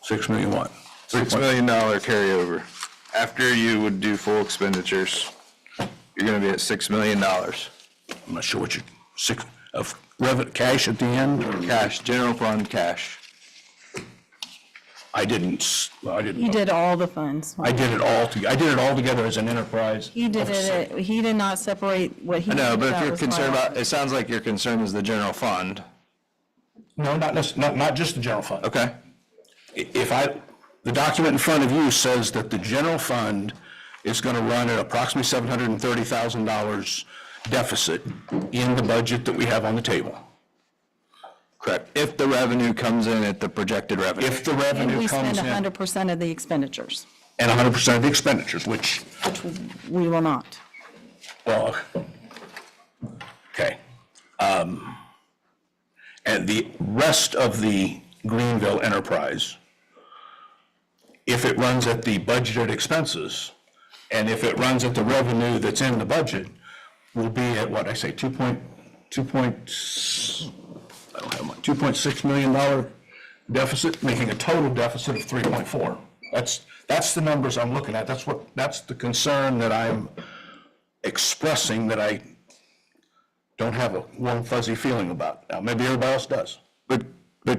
Speaker 1: 6 million what?
Speaker 7: $6 million carryover. After you would do full expenditures, you're gonna be at $6 million.
Speaker 1: I'm not sure what cash at the end?
Speaker 7: Cash, general fund cash.
Speaker 1: I didn't.
Speaker 12: He did all the funds.
Speaker 1: I did it all together as an enterprise.
Speaker 12: He did
Speaker 1: of the city.
Speaker 12: it, he did not separate what he.
Speaker 7: I know, but if
Speaker 12: that
Speaker 7: you're
Speaker 12: was
Speaker 7: concerned
Speaker 12: my-
Speaker 7: about, it sounds like your concern is the general fund.
Speaker 1: No, not just the general fund.
Speaker 7: Okay.
Speaker 1: The document in front of you says that the general fund is going to run at approximately $730,000 deficit in the budget that we have on the table.
Speaker 7: Correct. If the revenue comes in at the projected revenue.
Speaker 1: If the
Speaker 12: And
Speaker 1: revenue
Speaker 12: we
Speaker 1: comes
Speaker 12: spend
Speaker 1: in,
Speaker 12: 100% of the expenditures,
Speaker 1: and 100% of the expenditures, which,
Speaker 12: which we will not.
Speaker 1: well, okay. And the rest of the Greenville enterprise, if it runs at the budgeted expenses, and if it runs at the revenue that's in the budget, will be at what I say, $2.6 million deficit, making a total deficit of 3.4. That's the numbers I'm looking at. That's the concern that I'm expressing that I don't have a warm fuzzy feeling about. Now, maybe everybody else does.
Speaker 7: But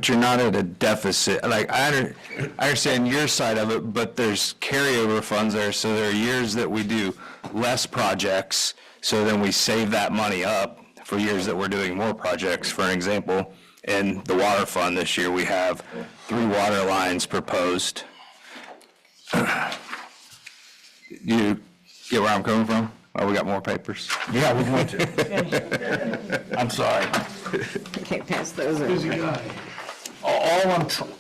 Speaker 7: you're not at a deficit. Like, I understand your side of it, but there's carryover funds there. So there are years that we do less projects. So then we save that money up for years that we're doing more projects. For an example, in the water fund this year, we have 3 water lines proposed. You get where I'm coming from? Oh, we got more papers.
Speaker 1: Yeah, we're going to. I'm sorry.
Speaker 3: Okay, pass those over.
Speaker 1: All I'm trying,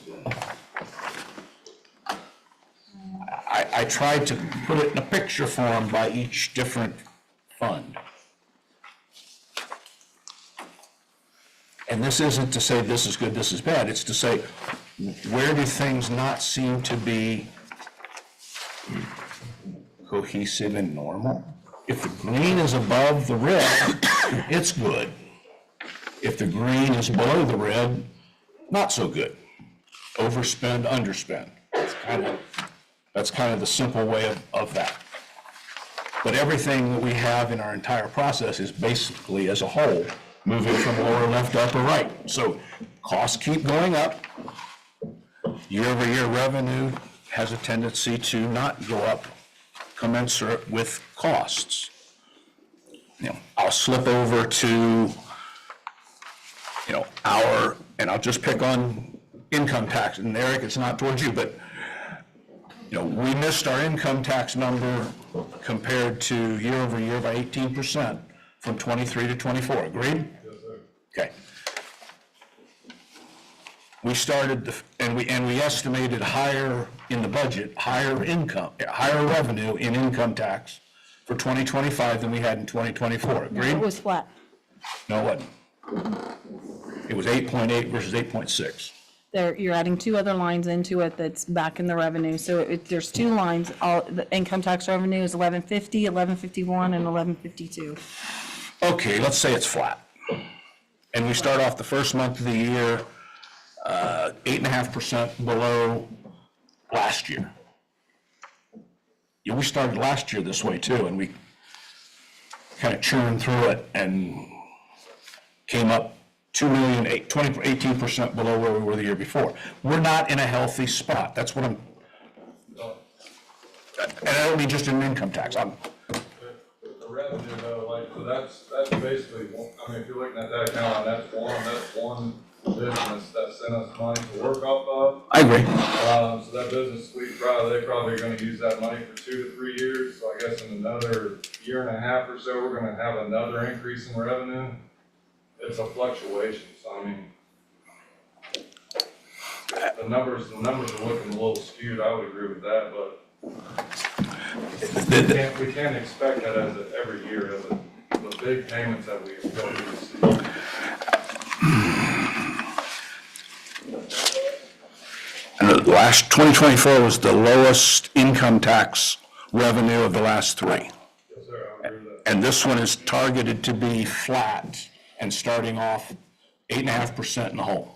Speaker 1: I I tried to put it in a picture form by each different fund. And this isn't to say this is good, this is bad, it's to say, where do things not seem to be cohesive and normal? If the green is above the red, it's good. If the green is below the red, not so good. Overspend, underspend. That's kind of the simple way of that. But everything that we have in our entire process is basically, as a whole, moving from lower left to upper right. So costs keep going up. Year-over-year revenue has a tendency to not go up commensurate with costs. I'll slip over to, and I'll just pick on income tax. And Eric, it's not towards you, but, we missed our income tax number compared to year-over-year by 18% from 23 to 24. Agreed?
Speaker 9: Yes, sir.
Speaker 1: Okay. We started, and we estimated higher in the budget, higher revenue in income tax for 2025 than we had in 2024. Agreed?
Speaker 12: It was flat.
Speaker 1: No, it wasn't. It was 8.8 versus 8.6.
Speaker 12: You're adding two other lines into it that's back in the revenue. So there's two lines. The income tax revenue is 1150, 1151, and 1152.
Speaker 1: Okay, let's say it's flat. And we start off the first month of the year 8.5% below last year. We started last year this way too, and we kind of churned through it and came up 18% below where we were the year before. We're not in a healthy spot. That's what and I don't mean just in income tax.
Speaker 9: The revenue though, so that's basically, if you're looking at that account, that's one business that sent us money to work off of.
Speaker 1: I agree.
Speaker 9: So that business, they probably are gonna use that money for 2 to 3 years. So I guess in another year and a half or so, we're gonna have another increase in revenue. It's a fluctuation, so the numbers are looking a little skewed. I would agree with that, but we can't expect that every year, the big payments that we receive.
Speaker 1: And last 2024 was the lowest income tax revenue of the last three.
Speaker 9: Yes, sir, I agree with that.
Speaker 1: And this one is targeted to be flat and starting off 8.5% in the hole.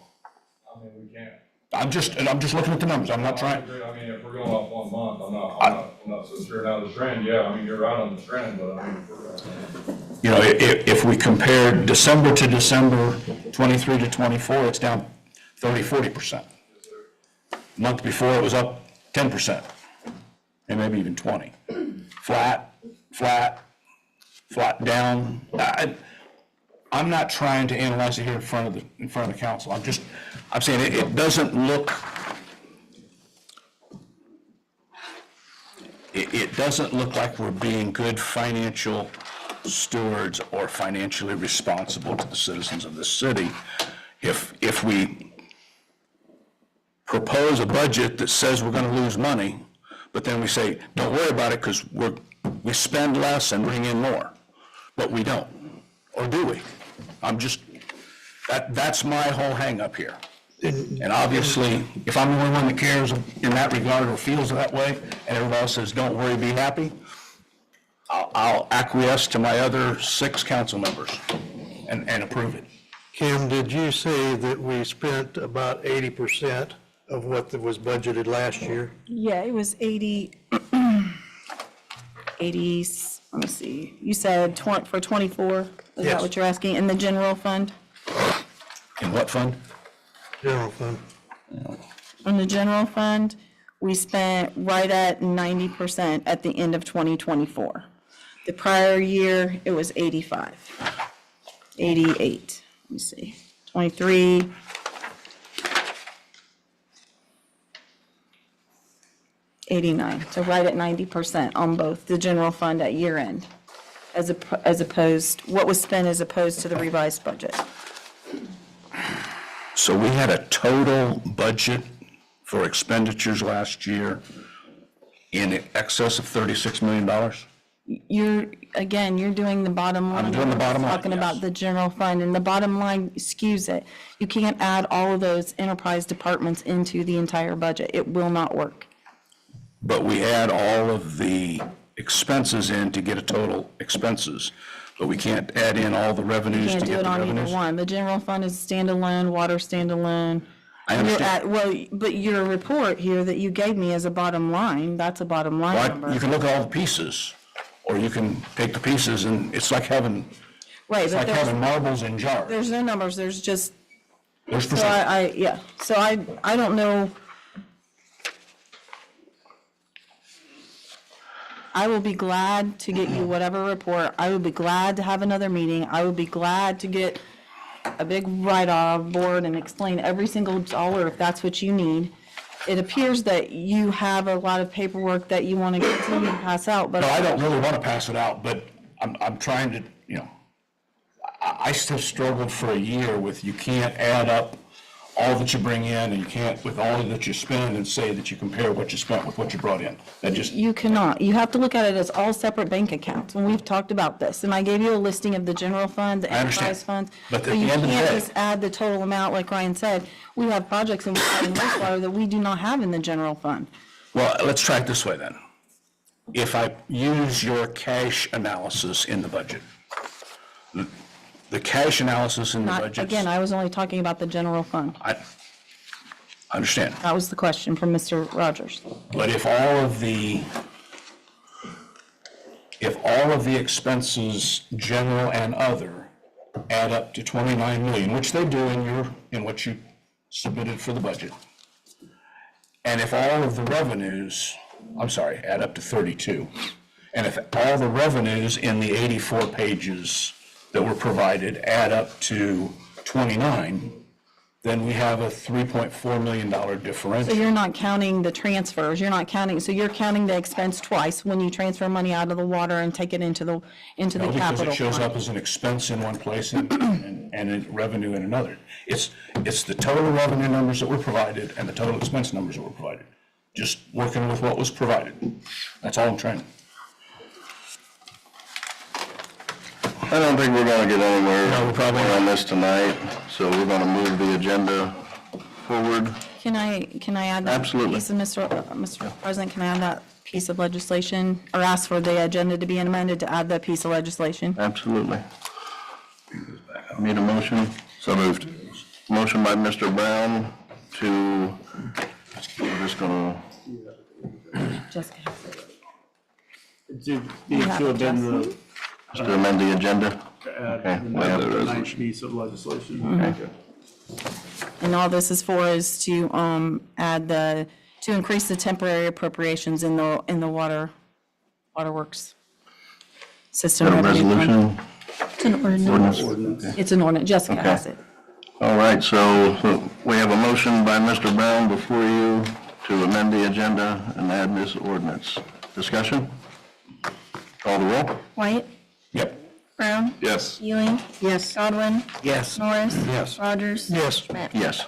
Speaker 9: We can't.
Speaker 1: I'm just looking at the numbers. I'm not trying.
Speaker 9: If we're going off 1 month, I'm not so sure. Now the trend, you're right on the trend, but if we're going.
Speaker 1: If we compare December to December, 23 to 24, it's down 40%. Month before, it was up 10%, and maybe even 20. Flat, down. I'm not trying to analyze it here in front of the council. I'm saying it doesn't look. It doesn't look like we're being good financial stewards or financially responsible to the citizens of this city if we propose a budget that says we're going to lose money, but then we say, don't worry about it because we spend less and bring in more, but we don't. Or do we? That's my whole hang up here. And obviously, if I'm the only one that cares in that regard or feels that way, and everybody else says, don't worry, be happy, I'll acquiesce to my other 6 council members and approve it.
Speaker 15: Kim, did you say that we spent about 80% of what was budgeted last year?
Speaker 12: Yeah, it was 80, let me see. You said for 24? Is that
Speaker 15: Yes.
Speaker 12: what you're asking? In the general fund?
Speaker 1: In what fund?
Speaker 15: General fund.
Speaker 12: In the general fund, we spent right at 90% at the end of 2024. The prior year, it was 85, 88, let me see, 23. $89, so right at 90% on both the general fund at year end, as opposed, what was spent as opposed to the revised budget.
Speaker 1: So we had a total budget for expenditures last year in excess of $36 million?
Speaker 12: You're doing the bottom line.
Speaker 1: I'm doing the bottom line,
Speaker 12: Talking
Speaker 1: yes.
Speaker 12: about the general fund, and the bottom line skews it. You can't add all of those enterprise departments into the entire budget. It will not work.
Speaker 1: But we add all of the expenses in to get a total expenses, but we can't add in all the
Speaker 12: You
Speaker 1: revenues
Speaker 12: can't
Speaker 1: to
Speaker 12: do
Speaker 1: get
Speaker 12: it
Speaker 1: the
Speaker 12: on either
Speaker 1: revenues?
Speaker 12: one. The general fund is standalone, water standalone.
Speaker 1: I understand.
Speaker 12: Well, but your report here that you gave me is a bottom line. That's a bottom line
Speaker 1: Well,
Speaker 12: number.
Speaker 1: you can look at all the pieces, or you can take the pieces, and it's like having,
Speaker 12: Right,
Speaker 1: it's
Speaker 12: but
Speaker 1: like having marbles in jars.
Speaker 12: there's no numbers, there's just,
Speaker 1: There's
Speaker 12: so
Speaker 1: percent.
Speaker 12: so I don't know. I will be glad to get you whatever report. I would be glad to have another meeting. I would be glad to get a big write-off board and explain every single dollar if that's what you need. It appears that you have a lot of paperwork that you want to continue to pass out, but.
Speaker 1: No, I don't really want to pass it out, but I'm trying to, I still struggled for a year with, you can't add up all that you bring in, and you can't, with all that you spend, and say that you compare what you spent with what you brought in. That just,
Speaker 12: You cannot. You have to look at it as all separate bank accounts, and we've talked about this. And I gave you a listing of the general fund, the
Speaker 1: I understand.
Speaker 12: enterprise funds.
Speaker 1: But at
Speaker 12: So
Speaker 1: the
Speaker 12: you
Speaker 1: end of the
Speaker 12: can't
Speaker 1: day-
Speaker 12: just add the total amount, like Ryan said. We have projects in water and wastewater that we do not have in the general fund.
Speaker 1: well, let's try it this way then. If I use your cash analysis in the budget, the cash analysis in the
Speaker 12: Not,
Speaker 1: budget.
Speaker 12: again, I was only talking about the general fund.
Speaker 1: I understand.
Speaker 12: That was the question from Mr. Rogers.
Speaker 1: But if all of the expenses, general and other, add up to 29 million, which they do in what you submitted for the budget, and if all of the revenues, add up to 32, and if all the revenues in the 84 pages that were provided add up to 29, then we have a $3.4 million differential.
Speaker 12: So you're not counting the transfers, you're not counting, so you're counting the expense twice when you transfer money out of the water and take it into the
Speaker 1: No, because
Speaker 12: capital
Speaker 1: it shows
Speaker 12: fund.
Speaker 1: up as an expense in one place and a revenue in another. It's the total revenue numbers that were provided and the total expense numbers that were provided. Just working with what was provided. That's all I'm trying.
Speaker 2: I don't think we're gonna get anywhere
Speaker 1: No, we're probably not.
Speaker 2: on this tonight, so we're gonna move the agenda forward.
Speaker 12: Can I add that?
Speaker 2: Absolutely.
Speaker 12: Piece of Mr. President, can I add that piece of legislation, or ask for the agenda to be amended to add that piece of legislation?
Speaker 2: Absolutely. Need a motion?
Speaker 8: So moved.
Speaker 2: Motion by Mr. Brown to, we're just gonna,
Speaker 12: Jessica.
Speaker 14: It needs to have been the,
Speaker 2: just to amend the agenda.
Speaker 14: add
Speaker 2: we have the
Speaker 14: the ninth
Speaker 2: resolution.
Speaker 14: piece of legislation.
Speaker 2: Okay.
Speaker 12: And all this is for is to to increase the temporary appropriations in the waterworks system.
Speaker 2: Got a
Speaker 12: revenue fund.
Speaker 2: resolution?
Speaker 12: It's an ordinance. It's an ordinance. Jessica
Speaker 2: Okay.
Speaker 12: has it.
Speaker 2: All right, so we have a motion by Mr. Brown before you to amend the agenda and add this ordinance. Discussion? Call the roll?
Speaker 13: White,
Speaker 1: Yep.
Speaker 13: Brown,
Speaker 8: Yes.
Speaker 13: Ewing,
Speaker 3: Yes.
Speaker 13: Godwin,
Speaker 5: Yes.
Speaker 13: Norris.
Speaker 1: Yes.
Speaker 13: Rogers.
Speaker 15: Yes.
Speaker 13: Schmidt.
Speaker 2: Yes.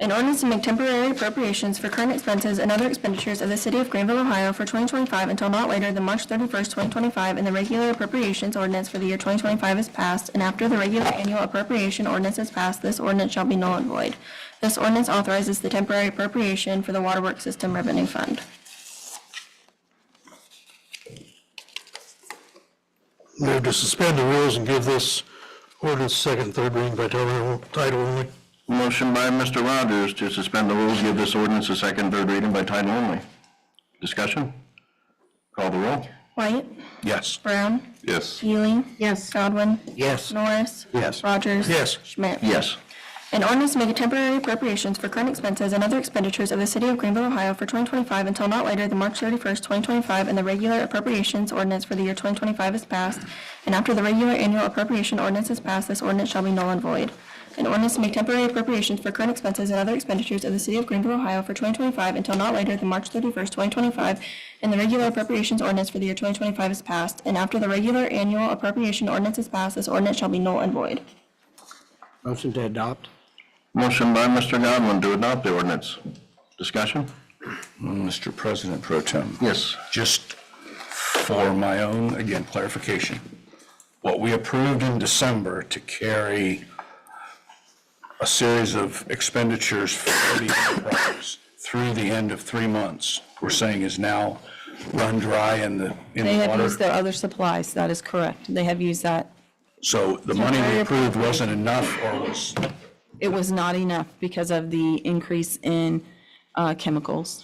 Speaker 13: An ordinance to make temporary appropriations for current expenses and other expenditures of the city of Greenville, Ohio for 2025 until not later than March 31st, 2025, and the regular appropriations ordinance for the year 2025 is passed, and after the regular annual appropriation ordinance is passed, this ordinance shall be null and void. This ordinance authorizes the temporary appropriation for the Waterworks System Revenue Fund.
Speaker 15: Move to suspend the rules and give this ordinance second and third reading by title only.
Speaker 2: Motion by Mr. Rogers to suspend the rules, give this ordinance a second, third reading by title only. Discussion? Call the roll?
Speaker 13: White,
Speaker 1: Yes.
Speaker 13: Brown,
Speaker 8: Yes.
Speaker 13: Ewing.
Speaker 3: Yes.
Speaker 13: Godwin.
Speaker 5: Yes.
Speaker 13: Norris.
Speaker 1: Yes.
Speaker 13: Rogers.
Speaker 15: Yes.
Speaker 13: Schmidt.
Speaker 2: Yes.
Speaker 13: An ordinance to make a temporary appropriations for current expenses and other expenditures of the city of Greenville, Ohio for 2025 until not later than March 31st, 2025, and the regular appropriations ordinance for the year 2025 is passed, and after the regular annual appropriation ordinance is passed, this ordinance shall be null and void. An ordinance to make temporary appropriations for current expenses and other expenditures of the city of Greenville, Ohio for 2025 until not later than March 31st, 2025, and the regular appropriations ordinance for the year 2025 is passed, and after the regular annual appropriation ordinance is passed, this ordinance shall be null and void.
Speaker 5: Motion to adopt?
Speaker 2: Motion by Mr. Godwin to adopt the ordinance. Discussion?
Speaker 1: Mr. President Pro Tem.
Speaker 2: Yes.
Speaker 1: Just for my own, again, clarification, what we approved in December to carry a series of expenditures for the enterprise through the end of 3 months, we're saying is now run dry in the
Speaker 12: They have
Speaker 1: water?
Speaker 12: used their other supplies, that is correct. They have used that.
Speaker 1: So the money we approved wasn't enough, or was,
Speaker 12: It was not enough because of the increase in chemicals.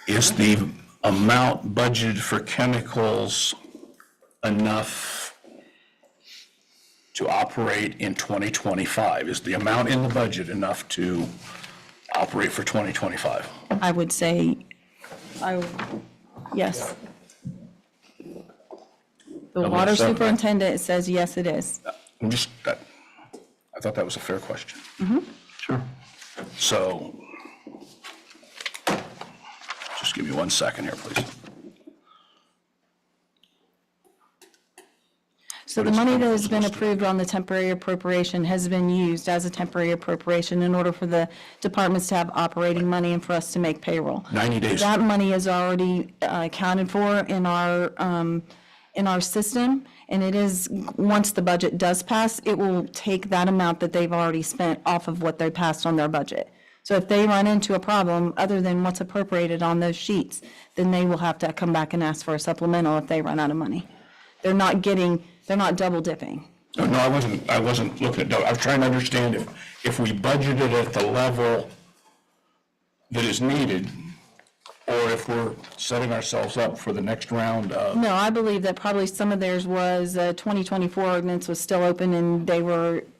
Speaker 1: is the amount budgeted for chemicals enough to operate in 2025? Is the amount in the budget enough to operate for 2025?
Speaker 12: I would say, yes. The water superintendent says yes, it is.
Speaker 1: I'm just, I thought that was a fair question.
Speaker 2: Sure.
Speaker 1: So, just give me 1 second here, please.
Speaker 12: So the money that has been approved on the temporary appropriation has been used as a temporary appropriation in order for the departments to have operating money and for us to make payroll.
Speaker 1: 90 days.
Speaker 12: That money is already accounted for in our system, and it is, once the budget does pass, it will take that amount that they've already spent off of what they passed on their budget. So if they run into a problem other than what's appropriated on those sheets, then they will have to come back and ask for a supplemental if they run out of money. They're not double dipping.
Speaker 1: No, I wasn't looking at, I was trying to understand if we budgeted at the level that is needed, or if we're setting ourselves up for the next round of.
Speaker 12: No, I believe that probably some of theirs was, 2024 ordinance was still open, and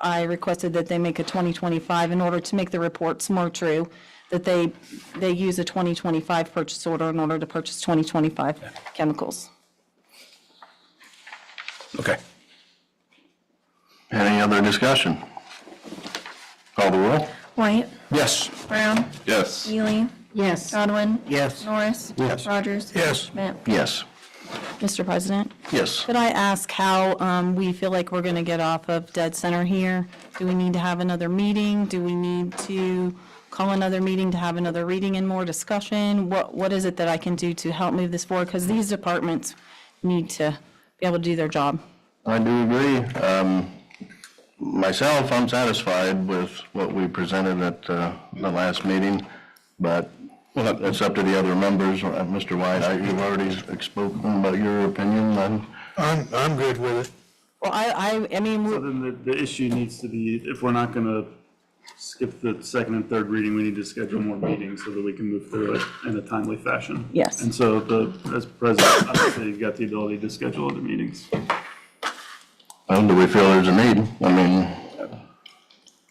Speaker 12: I requested that they make a 2025 in order to make the reports more true, that they use a 2025 purchase order in order to purchase 2025 chemicals.
Speaker 1: Okay.
Speaker 2: Any other discussion? Call the roll?
Speaker 13: White,
Speaker 1: Yes.
Speaker 13: Brown,
Speaker 8: Yes.
Speaker 13: Ely,
Speaker 3: Yes.
Speaker 13: Godwin,
Speaker 5: Yes.
Speaker 13: Norris.
Speaker 15: Yes.
Speaker 13: Rogers.
Speaker 15: Yes.
Speaker 13: Schmidt.
Speaker 2: Yes.
Speaker 12: Mr. President?
Speaker 2: Yes.
Speaker 12: Could I ask how we feel like we're going to get off of dead center here? Do we need to have another meeting? Do we need to call another meeting to have another reading and more discussion? What is it that I can do to help move this forward? Because these departments need to be able to do their job.
Speaker 2: I do agree. Myself, I'm satisfied with what we presented at the last meeting, but it's up to the other members. Mr. White, you've already spoken about your opinion, then.
Speaker 15: I'm good with it.
Speaker 12: Well, I mean,
Speaker 14: So then the issue needs to be, if we're not going to skip the second and third reading, we need to schedule more meetings so that we can move through it in a timely fashion.
Speaker 12: Yes.
Speaker 14: And so as president, obviously you've got the ability to schedule other meetings.
Speaker 2: Well, do we feel there's a need? I mean,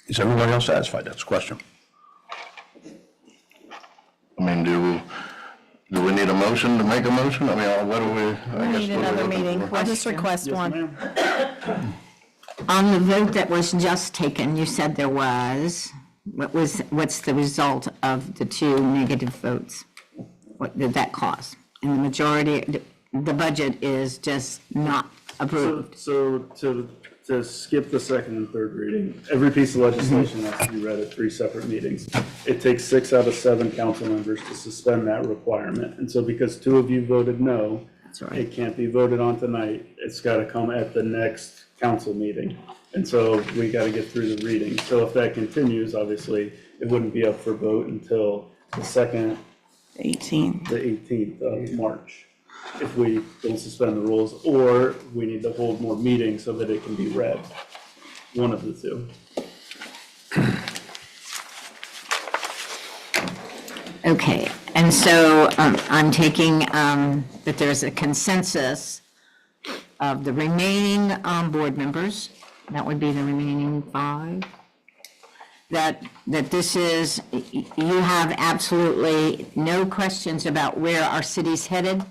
Speaker 1: Is everybody else satisfied? That's the question.
Speaker 2: Do we need a motion to make a motion? I mean, what do we?
Speaker 12: we need another meeting. We'll just request one.
Speaker 3: On the vote that was just taken, you said there was, what's the result of the two negative votes? What did that cause? And the majority, the budget is just not approved.
Speaker 14: So to skip the second and third reading, every piece of legislation has to be read at 3 separate meetings. It takes 6 out of 7 council members to suspend that requirement. And so because 2 of you voted no, it can't be voted on tonight. It's got to come at the next council meeting. And so we got to get through the reading. So if that continues, obviously, it wouldn't be up for vote until the 18th of March, if we don't suspend the rules, or we need to hold more meetings so that it can be read. One of the two.
Speaker 3: Okay, and so I'm taking that there's a consensus of the remaining board members, that would be the remaining 5, that this is, you have absolutely no questions about where our city's headed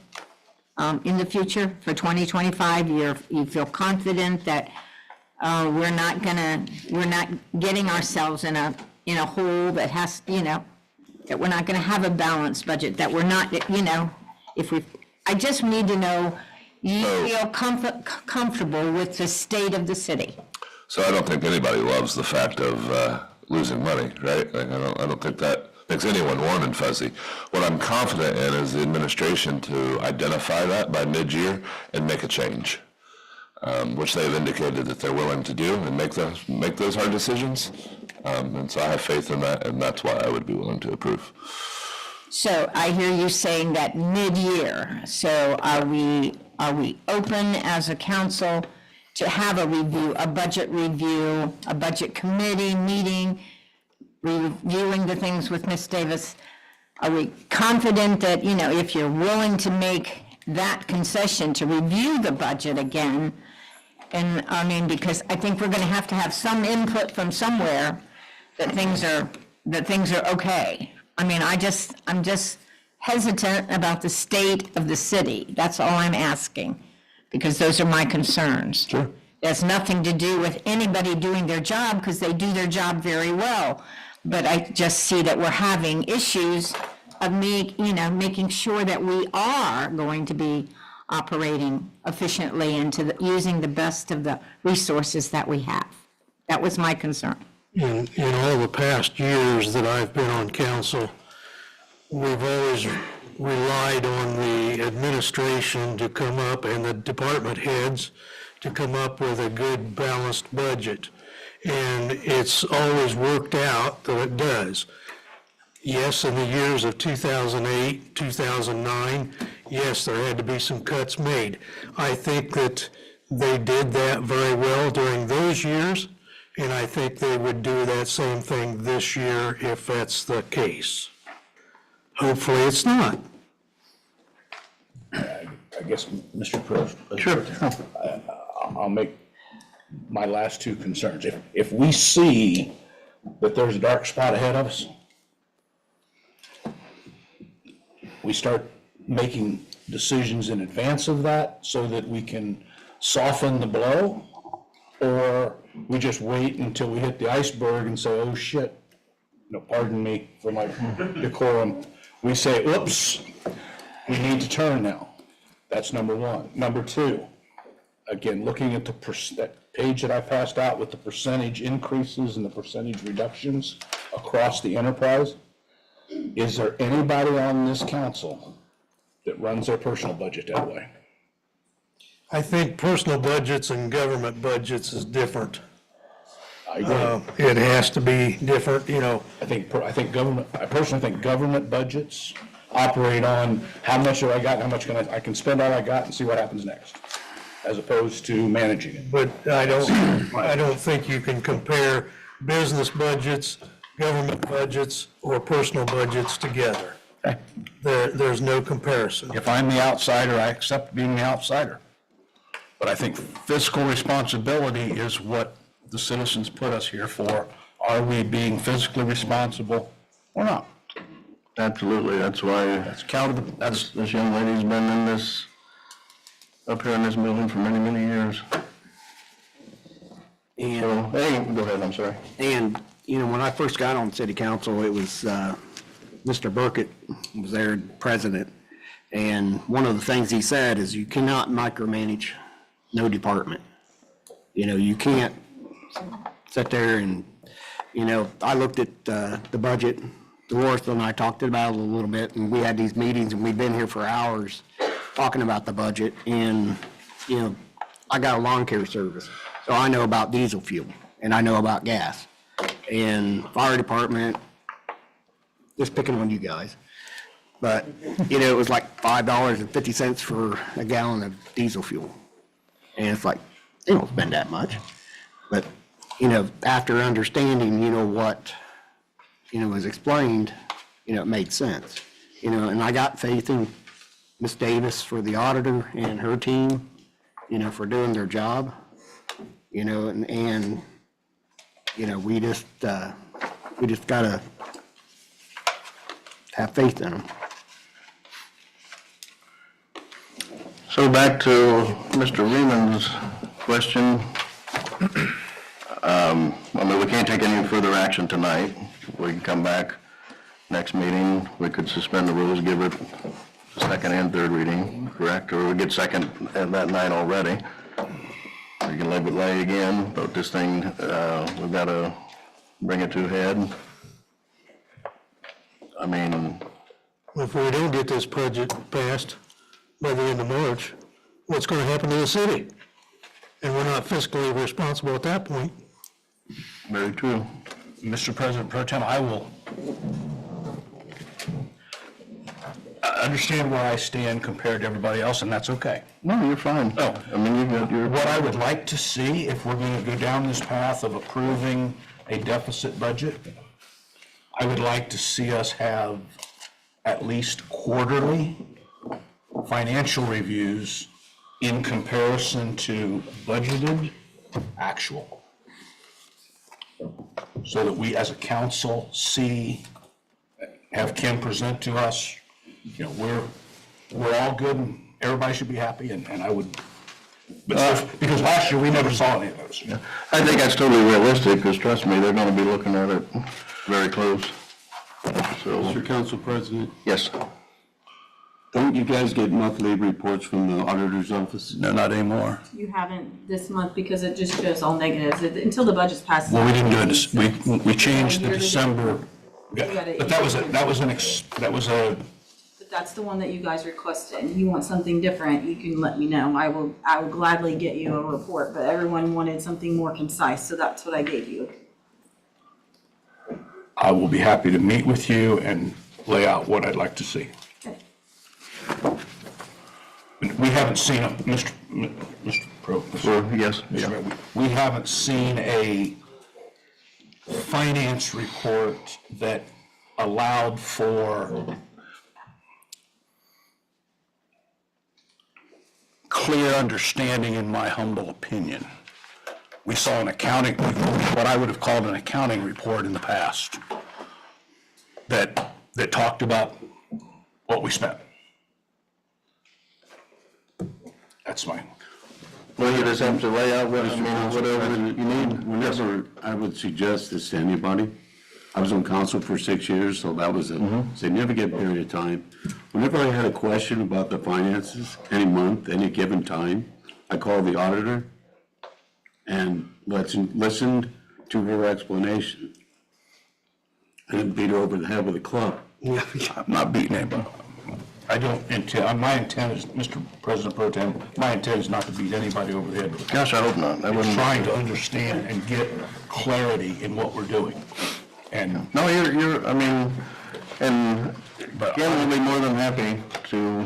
Speaker 3: in the future for 2025. You feel confident that we're not getting ourselves in a hole that has, that we're not going to have a balanced budget, that we're not, I just need to know you feel comfortable with the state of the city.
Speaker 8: So I don't think anybody loves the fact of losing money, right? Like, I don't think that makes anyone warm and fuzzy. What I'm confident in is the administration to identify that by mid-year and make a change, which they've indicated that they're willing to do and make those hard decisions. And so I have faith in that, and that's why I would be willing to approve.
Speaker 3: So I hear you saying that mid-year. So are we open as a council to have a review, a budget review, a budget committee meeting, reviewing the things with Ms. Davis? Are we confident that, you know, if you're willing to make that concession to review the budget again? And I mean, because I think we're going to have some input from somewhere that things are okay. I mean, I'm just hesitant about the state of the city. That's all I'm asking, because those are my concerns.
Speaker 8: Sure.
Speaker 3: It has nothing to do with anybody doing their job, because they do their job very well. But I just see that we're having issues of making sure that we are going to be operating efficiently and using the best of the resources that we have. That was my concern.
Speaker 15: In all the past years that I've been on council, we've always relied on the administration to come up and the department heads to come up with a good balanced budget. And it's always worked out that it does. Yes, in the years of 2008, 2009, yes, there had to be some cuts made. I think that they did that very well during those years, and I think they would do that same thing this year if that's the case. Hopefully it's not.
Speaker 1: I guess, Mr. President.
Speaker 2: Sure.
Speaker 1: I'll make my last two concerns. If we see that there's a dark spot ahead of us, we start making decisions in advance of that so that we can soften the blow, or we just wait until we hit the iceberg and say, oh shit, pardon me for my decorum. We say, oops, we need to turn now. That's number one. Number two, again, looking at that page that I passed out with the percentage increases and the percentage reductions across the enterprise, is there anybody on this council that runs their personal budget that way?
Speaker 15: I think personal budgets and government budgets is different.
Speaker 1: I agree.
Speaker 15: It has to be different,
Speaker 1: I personally think government budgets operate on how much have I got, and how much I can spend all I got and see what happens next, as opposed to managing it.
Speaker 15: But I don't think you can compare business budgets, government budgets, or personal budgets together. There's no comparison.
Speaker 1: If I'm the outsider, I accept being the outsider. But I think fiscal responsibility is what the citizens put us here for. Are we being fiscally responsible or not?
Speaker 2: Absolutely, that's why this young lady's been up here in this building for many, many years.
Speaker 5: And,
Speaker 2: Hey, go ahead, I'm sorry.
Speaker 5: and, when I first got on city council, it was, Mr. Burkett was their president. And one of the things he said is you cannot micromanage no department. You can't sit there and, I looked at the budget. Dolores and I talked about it a little bit, and we had these meetings, and we've been here for hours talking about the budget. And, I got a lawn care service, so I know about diesel fuel, and I know about gas. And fire department, just picking on you guys. But, it was like $5.50 for a gallon of diesel fuel. And it's like, they don't spend that much. But, after understanding, what, was explained, it made sense. And I got faith in Ms. Davis for the auditor and her team, for doing their job. And we just gotta have faith in them.
Speaker 2: So back to Mr. Lehman's question. We can't take any further action tonight. We can come back next meeting. We could suspend the rules, give it second and third reading, correct? Or we get second that night already. We can let it lay again, but this thing, we've got to bring it to a head. I mean,
Speaker 15: If we don't get this budget passed by the end of March, what's gonna happen to the city? And we're not fiscally responsible at that point.
Speaker 2: very true.
Speaker 1: Mr. President Pro Tem, I will understand where I stand compared to everybody else, and that's okay.
Speaker 2: No, you're fine.
Speaker 1: Oh.
Speaker 2: I mean, you're.
Speaker 1: What I would like to see, if we're going to go down this path of approving a deficit budget, I would like to see us have at least quarterly financial reviews in comparison to budgeted actual. So that we, as a council, see, have Kim present to us, you know, we're all good and everybody should be happy, and I would, because last year we never saw any of those.
Speaker 2: I think that's totally realistic, because trust me, they're gonna be looking at it very close. So,
Speaker 4: Mr. Council President,
Speaker 2: yes.
Speaker 4: don't you guys get monthly reports from the auditor's office?
Speaker 2: No, not anymore.
Speaker 12: You haven't this month because it just shows all negatives until the budget's passed.
Speaker 1: Well, we didn't do it, we changed the December, but that was
Speaker 12: But that's the one that you guys requested, and you want something different, you can let me know. I will gladly get you a report, but everyone wanted something more concise, so that's what I gave you.
Speaker 1: I will be happy to meet with you and lay out what I'd like to see. We haven't seen, Mr. Pro.
Speaker 2: Yes,
Speaker 1: Mr. Mayor, we haven't seen a finance report that allowed for clear understanding, in my humble opinion. We saw an accounting, what I would have called an accounting report in the past that talked about what we spent. That's mine.
Speaker 2: Well, you just have to lay out what, I mean, whatever you need.
Speaker 4: Whenever I would suggest this to anybody, I was on council for 6 years, so that was a significant period of time. Whenever I had a question about the finances, any month, any given time, I called the auditor and listened to her explanation. I didn't beat her over the head with a club.
Speaker 1: I'm not beating anybody. I don't intend, my intent is, Mr. President Pro Tem, my intent is not to beat anybody over the head with a club.
Speaker 2: Gosh, I hope not. I
Speaker 1: I'm
Speaker 2: wouldn't.
Speaker 1: trying to understand and get clarity in what we're doing. And
Speaker 2: No, I mean, and Kim will be more than happy to,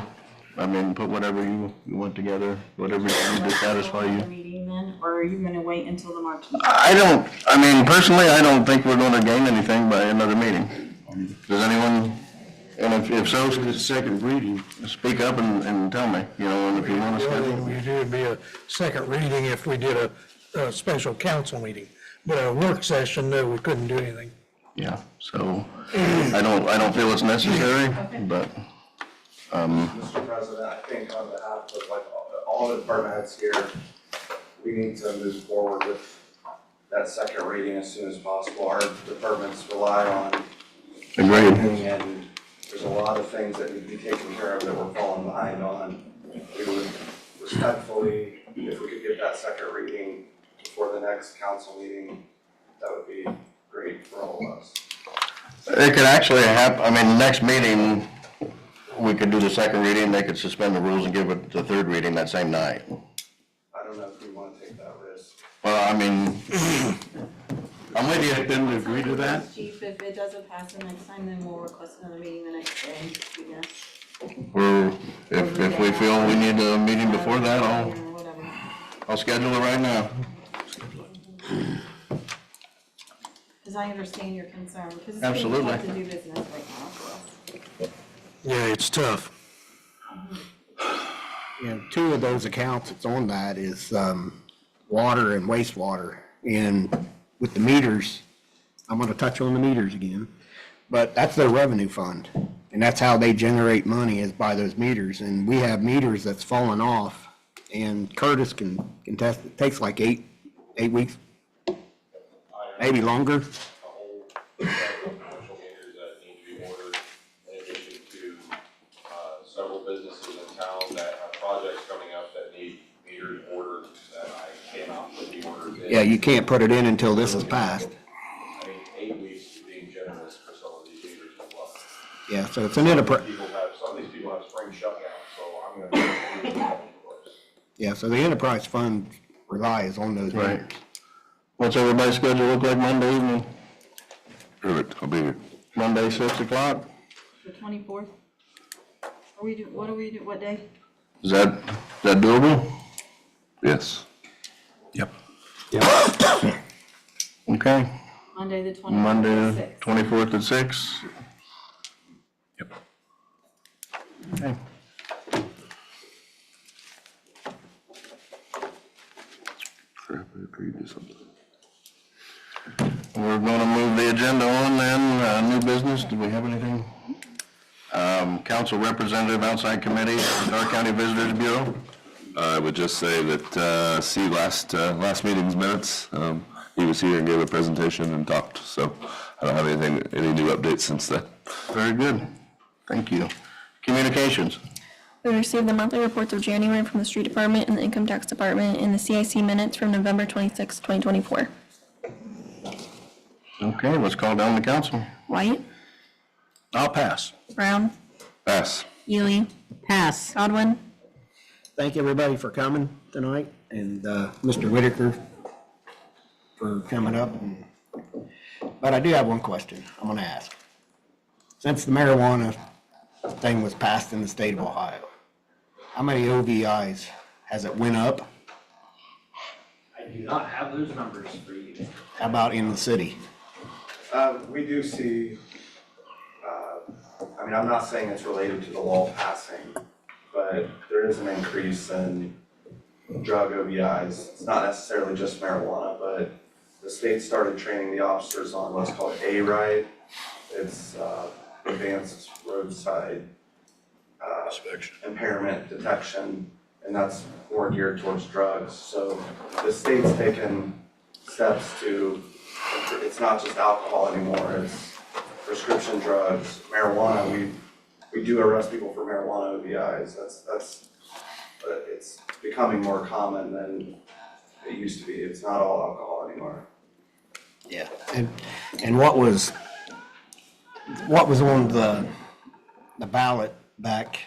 Speaker 2: I mean, put whatever you want together, whatever you need to satisfy you.
Speaker 12: Meeting then, or are you gonna wait until the March meeting?
Speaker 2: I mean, personally, I don't think we're gonna gain anything by another meeting. Does anyone, and if so,
Speaker 4: Second reading.
Speaker 2: speak up and tell me, you know, and if you want to
Speaker 15: The only
Speaker 2: schedule.
Speaker 15: thing we do would be a second reading if we did a special council meeting. But a work session, no, we couldn't do anything.
Speaker 2: Yeah, so I don't feel it's necessary, but,
Speaker 9: Mr. President, I think on behalf of like all the department heads here, we need to move forward with that second reading as soon as possible. Our departments rely on
Speaker 2: agreed.
Speaker 9: and there's a lot of things that need to be taken care of that we're falling behind on. We would respectfully, if we could get that second reading before the next council meeting, that would be great for all of us.
Speaker 2: It could actually happen, I mean, the next meeting, we could do the second reading, they could suspend the rules and give it the third reading that same night.
Speaker 9: I don't know if we want to take that risk.
Speaker 2: Well, I mean, I'm with you.
Speaker 4: Then we agree to that?
Speaker 12: Chief, if it doesn't pass the next time, then we'll request another meeting the next day, I guess.
Speaker 2: Or if we feel we need a meeting before that,
Speaker 12: Or whatever.
Speaker 2: I'll schedule it right now.
Speaker 12: Because I understand your concern, because it's
Speaker 2: Absolutely.
Speaker 12: difficult to do business right now for us.
Speaker 15: Yeah, it's tough.
Speaker 5: Yeah, two of those accounts that's on that is water and wastewater. And with the meters, I'm gonna touch on the meters again, but that's their revenue fund. And that's how they generate money, is by those meters. And we have meters that's fallen off, and Curtis can test, it takes like eight weeks, maybe longer.
Speaker 9: A whole set of commercial meters that need to be ordered, in addition to several businesses in town that have projects coming up that need meters ordered that I cannot put the orders in.
Speaker 5: Yeah, you can't put it in until this is passed.
Speaker 9: I mean, 8 weeks is being generous for some of these meters as well.
Speaker 5: Yeah, so it's an enterprise,
Speaker 9: Some of these people have spring shutdowns, so I'm gonna.
Speaker 5: yeah, so the enterprise fund relies on those
Speaker 2: Right.
Speaker 5: vendors.
Speaker 2: What's everybody's schedule look like Monday evening?
Speaker 8: Perfect, I'll be here.
Speaker 2: Monday, 6 o'clock?
Speaker 12: The 24th? What are we do, what day?
Speaker 2: Is that doable?
Speaker 8: Yes.
Speaker 7: Yep.
Speaker 2: Okay,
Speaker 12: Monday, the 24th.
Speaker 2: Monday, 24th at 6?
Speaker 7: Yep.
Speaker 2: Okay.
Speaker 8: Crap, I agreed to something.
Speaker 2: We're gonna move the agenda on then, new business, do we have anything? Council representative outside committee, Dark County Visitors Bureau.
Speaker 8: I would just say that, see last meeting's minutes, he was here and gave a presentation and talked, so I don't have any new updates since then.
Speaker 2: Very good, thank you. Communications.
Speaker 13: We received the monthly reports of January from the Street Department and the Income Tax Department and the CIC minutes from November 26, 2024.
Speaker 2: Okay, let's call down the council.
Speaker 13: White,
Speaker 5: I'll pass.
Speaker 13: Brown,
Speaker 8: Pass.
Speaker 13: Ely,
Speaker 3: Pass.
Speaker 13: Godwin.
Speaker 5: Thank everybody for coming tonight, and Mr. Whitaker for coming up. But I do have one question I'm gonna ask. Since the marijuana thing was passed in the state of Ohio, how many OVIs has it went up?
Speaker 11: I do not have those numbers for you.
Speaker 5: How about in the city?
Speaker 10: We do see, I mean, I'm not saying it's related to the law passing, but there is an increase in drug OVIs. It's not necessarily just marijuana, but the state started training the officers on what's called A-RIDE. It's advanced roadside impairment detection, and that's more geared towards drugs. So the state's taken steps to, it's not just alcohol anymore, it's prescription drugs, marijuana. We do arrest people for marijuana OVIs. But it's becoming more common than it used to be. It's not all alcohol anymore.
Speaker 5: Yeah. And what was on the ballot back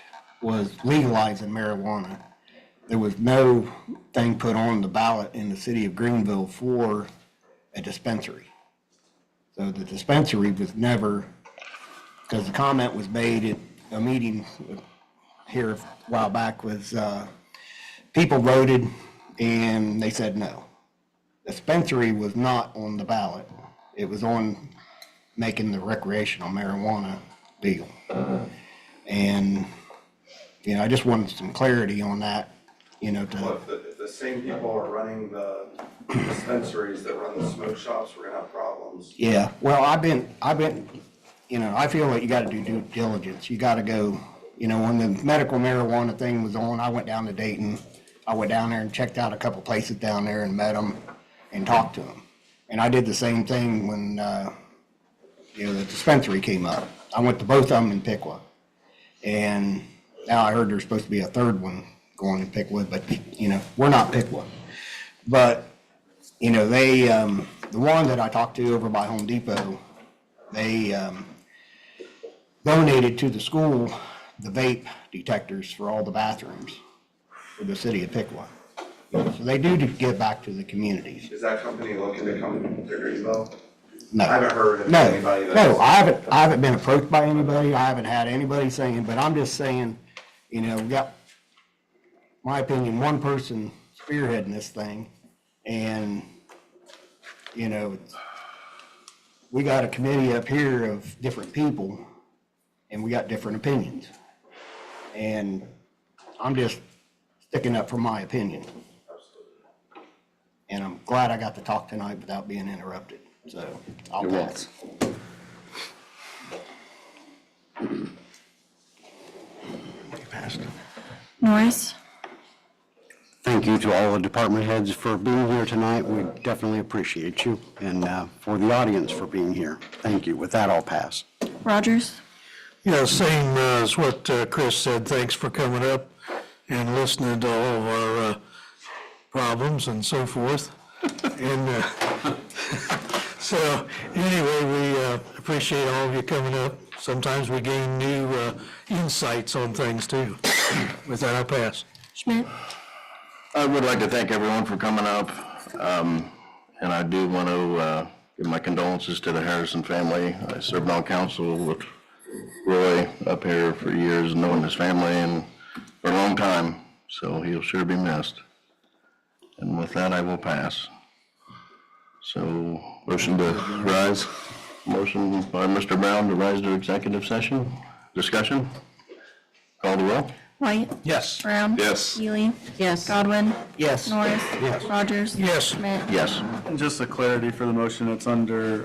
Speaker 5: was legalizing marijuana. There was no thing put on the ballot in the city of Greenville for a dispensary. So the dispensary was never, because the comment was made at a meeting here a while back was, people voted and they said no. Dispensary was not on the ballot. It was on making the recreational marijuana legal. And, you know, I just wanted some clarity on that, you know,
Speaker 10: Well, if the same people are running the dispensaries that run the smoke shops, we're gonna have problems.
Speaker 5: yeah, well, I've been, you know, I feel like you gotta do due diligence. You gotta go, you know, when the medical marijuana thing was on, I went down to Dayton. I went down there and checked out a couple places down there and met them and talked to them. And I did the same thing when, you know, the dispensary came up. I went to both of them in Piqua. And now I heard there's supposed to be a third one going in Piqua, but, you know, we're not Piqua. But, you know, they, the one that I talked to over by Home Depot, they donated to the school the vape detectors for all the bathrooms for the city of Piqua. So they do give back to the communities.
Speaker 10: Is that company looking to come to Greenville?
Speaker 5: No.
Speaker 10: I haven't heard of
Speaker 5: No,
Speaker 10: anybody that's.
Speaker 5: no, I haven't been approached by anybody. I haven't had anybody saying, but I'm just saying, you know, we got, my opinion, one person spearheading this thing. And, you know, we got a committee up here of different people and we got different opinions. And I'm just sticking up for my opinion. And I'm glad I got to talk tonight without being interrupted, so I'll pass.
Speaker 13: Norris,
Speaker 16: Thank you to all the department heads for being here tonight. We definitely appreciate you, and for the audience for being here. Thank you. With that, I'll pass.
Speaker 13: Rogers,
Speaker 15: Yeah, same as what Chris said. Thanks for coming up and listening to all of our problems and so forth. And So anyway, we appreciate all of you coming up. Sometimes we gain new insights on things too. With that, I'll pass.
Speaker 13: Schmidt?
Speaker 2: I would like to thank everyone for coming up, and I do want to give my condolences to the Harrison family. I served on council with Roy up here for years, knowing his family and for a long time, so he'll sure be missed. And with that, I will pass. So,
Speaker 8: Motion to rise?
Speaker 2: motion by Mr. Brown to rise to executive session. Discussion? Call the roll?
Speaker 13: White?
Speaker 7: Yes.
Speaker 13: Brown?
Speaker 8: Yes.
Speaker 13: Ely?
Speaker 3: Yes.
Speaker 13: Godwin?
Speaker 5: Yes.
Speaker 13: Norris?
Speaker 16: Yes.
Speaker 13: Rogers?
Speaker 15: Yes.
Speaker 13: Schmidt?
Speaker 2: Yes.
Speaker 14: And just a clarity for the motion, it's under